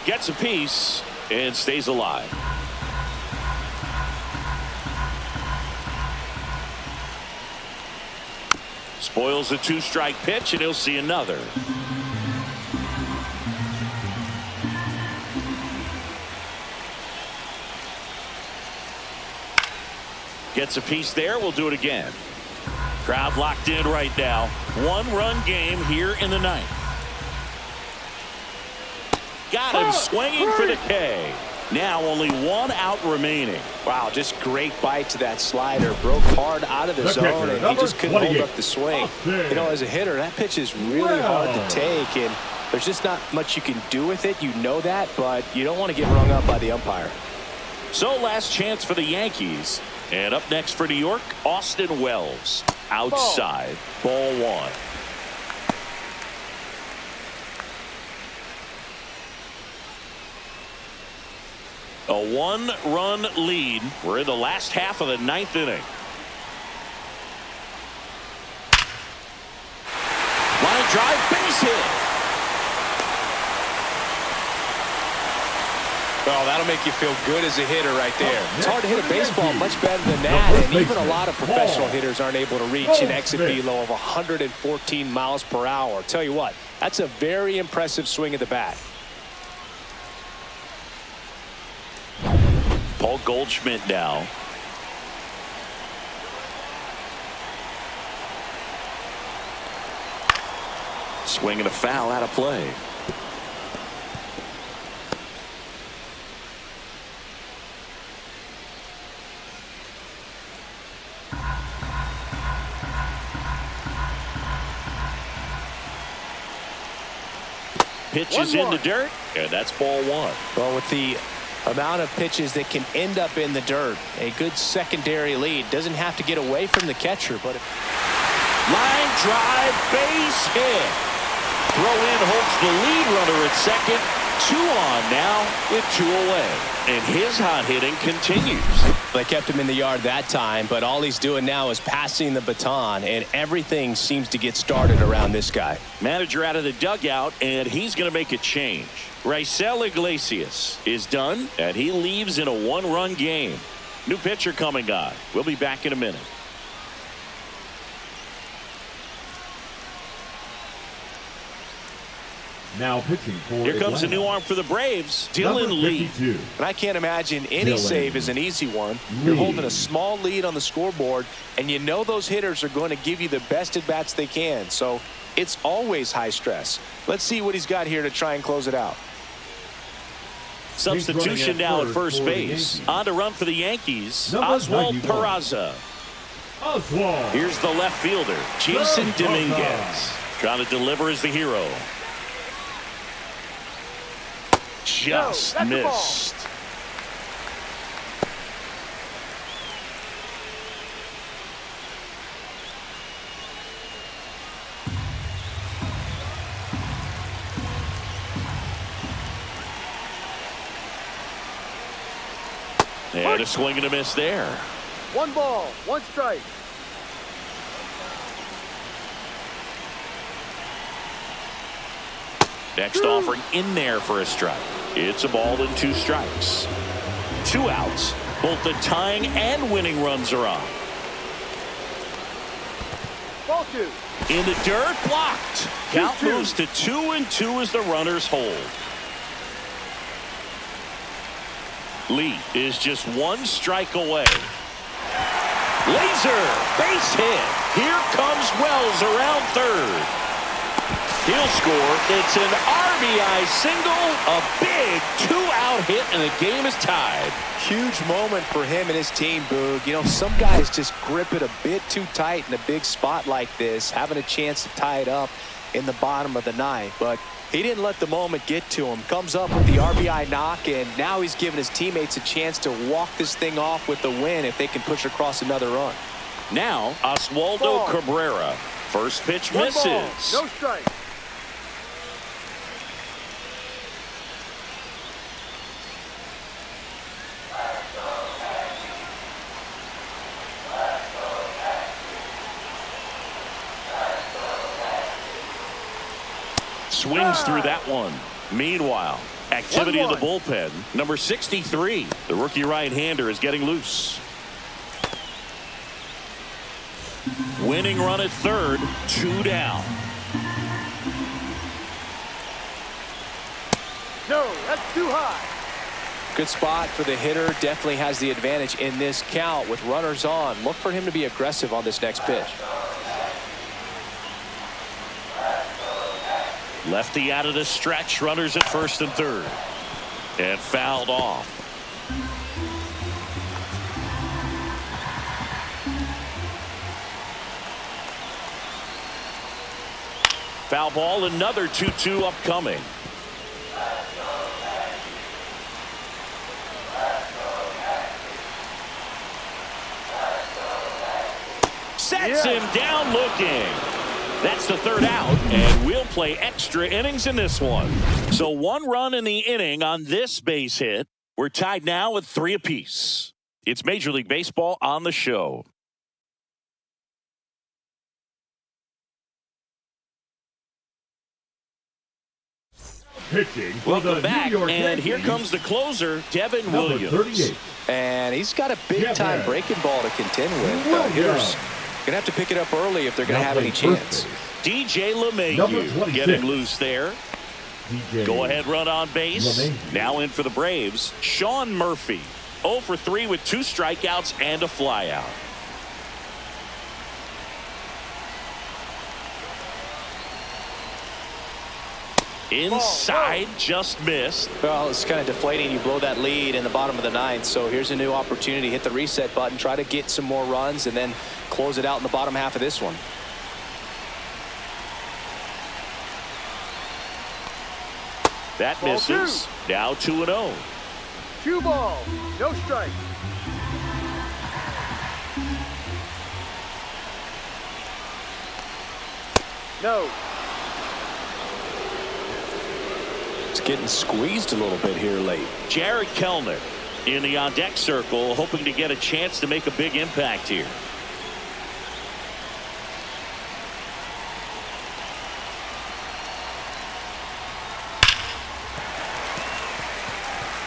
Gets a piece and stays alive. Spoils a two-strike pitch, and he'll see another. Gets a piece there. We'll do it again. Crowd locked in right now. One-run game here in the ninth. Got him swinging for the K. Now only one out remaining. Wow, just great bite to that slider. Broke hard out of the zone, and he just couldn't hold up the swing. You know, as a hitter, that pitch is really hard to take, and there's just not much you can do with it. You know that, but you don't want to get rung up by the umpire. So last chance for the Yankees. And up next for New York, Austin Wells. Outside, ball one. A one-run lead. We're in the last half of the ninth inning. Line drive, base hit. Well, that'll make you feel good as a hitter right there. It's hard to hit a baseball much better than that, and even a lot of professional hitters aren't able to reach an exit velo of 114 miles per hour. Tell you what, that's a very impressive swing of the bat. Paul Goldschmidt now. Swinging a foul out of play. Pitches in the dirt, and that's ball one. Well, with the amount of pitches that can end up in the dirt, a good secondary lead. Doesn't have to get away from the catcher, but line drive, base hit. Throw in holds the lead runner at second. 2 on now with 2 away. And his hot hitting continues. They kept him in the yard that time, but all he's doing now is passing the baton, and everything seems to get started around this guy. Manager out of the dugout, and he's going to make a change. Raisel Iglesias is done, and he leaves in a one-run game. New pitcher coming on. We'll be back in a minute. Now pitching for Here comes Atlanta. a new arm for the Braves, Dylan Lee. And I can't imagine any save is an easy one. You're holding a small lead on the scoreboard, and you know those hitters are going to give you the best at-bats they can. So it's always high stress. Let's see what he's got here to try and close it out. Substitution now at first base. On to run for the Yankees, Oswald Peraza. Here's the left fielder, Jason Dominguez. Trying to deliver as the hero. Just missed. And a swing and a miss there. 1 ball, 1 strike. Next offering in there for a strike. It's a ball and 2 strikes. 2 outs. Both the tying and winning runs are on. Ball 2. In the dirt, blocked. Count moves to 2-2 as the runners hold. Lee is just 1 strike away. Laser, base hit. Here comes Wells around third. He'll score. It's an RBI single, a big 2-out hit, and the game is tied. Huge moment for him and his team, Boog. You know, some guys just grip it a bit too tight in a big spot like this, having a chance to tie it up in the bottom of the 9th. But he didn't let the moment get to him. Comes up with the RBI knock, and now he's giving his teammates a chance to walk this thing off with the win if they can push across another run. Now, Oswaldo Cabrera. First pitch misses. No strike. Swings through that one. Meanwhile, activity in the bullpen. Number 63, the rookie right-hander, is getting loose. Winning run at third, 2 down. No, that's too high. Good spot for the hitter. Definitely has the advantage in this count with runners on. Look for him to be aggressive on this next pitch. Lefty out of the stretch. Runners at first and third. And fouled off. Foul ball. Another 2-2 upcoming. Sets him down looking. That's the 3rd out, and we'll play extra innings in this one. So 1 run in the inning on this base hit. We're tied now at 3 apiece. It's Major League Baseball on the show. Pitching for Welcome the back, New York and Yankees, here comes the closer, Devin number Williams. 38. And he's got a big-time breaking ball to contend with. Hitters going to have to pick it up early if they're going to have any chance. DJ LeMahieu getting loose there. Go-ahead run on base. LeMahieu. Now in for the Braves, Sean Murphy. 0 for 3 with 2 strikeouts and a flyout. Inside, just missed. Well, it's kind of deflating. You blow that lead in the bottom of the 9th. So here's a new opportunity. Hit the reset button, try to get some more runs, and then close it out in the bottom half of this one. That misses. Now 2-0. 2 ball. No strike. No. It's getting squeezed a little bit here late. Jared Kellner in the on-deck circle, hoping to get a chance to make a big impact here.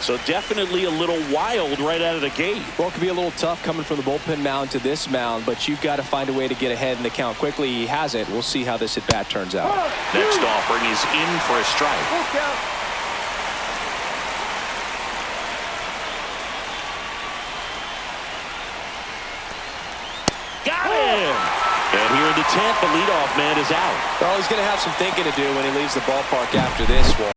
So definitely a little wild right out of the gate. Well, it could be a little tough coming from the bullpen mound to this mound, but you've got to find a way to get ahead in the count quickly. He hasn't. We'll see how this at-bat turns out. Next offering is in for a strike. Full count. Got him! And here in the 10th, the leadoff man is out. Well, he's going to have some thinking to do when he leaves the ballpark after this one.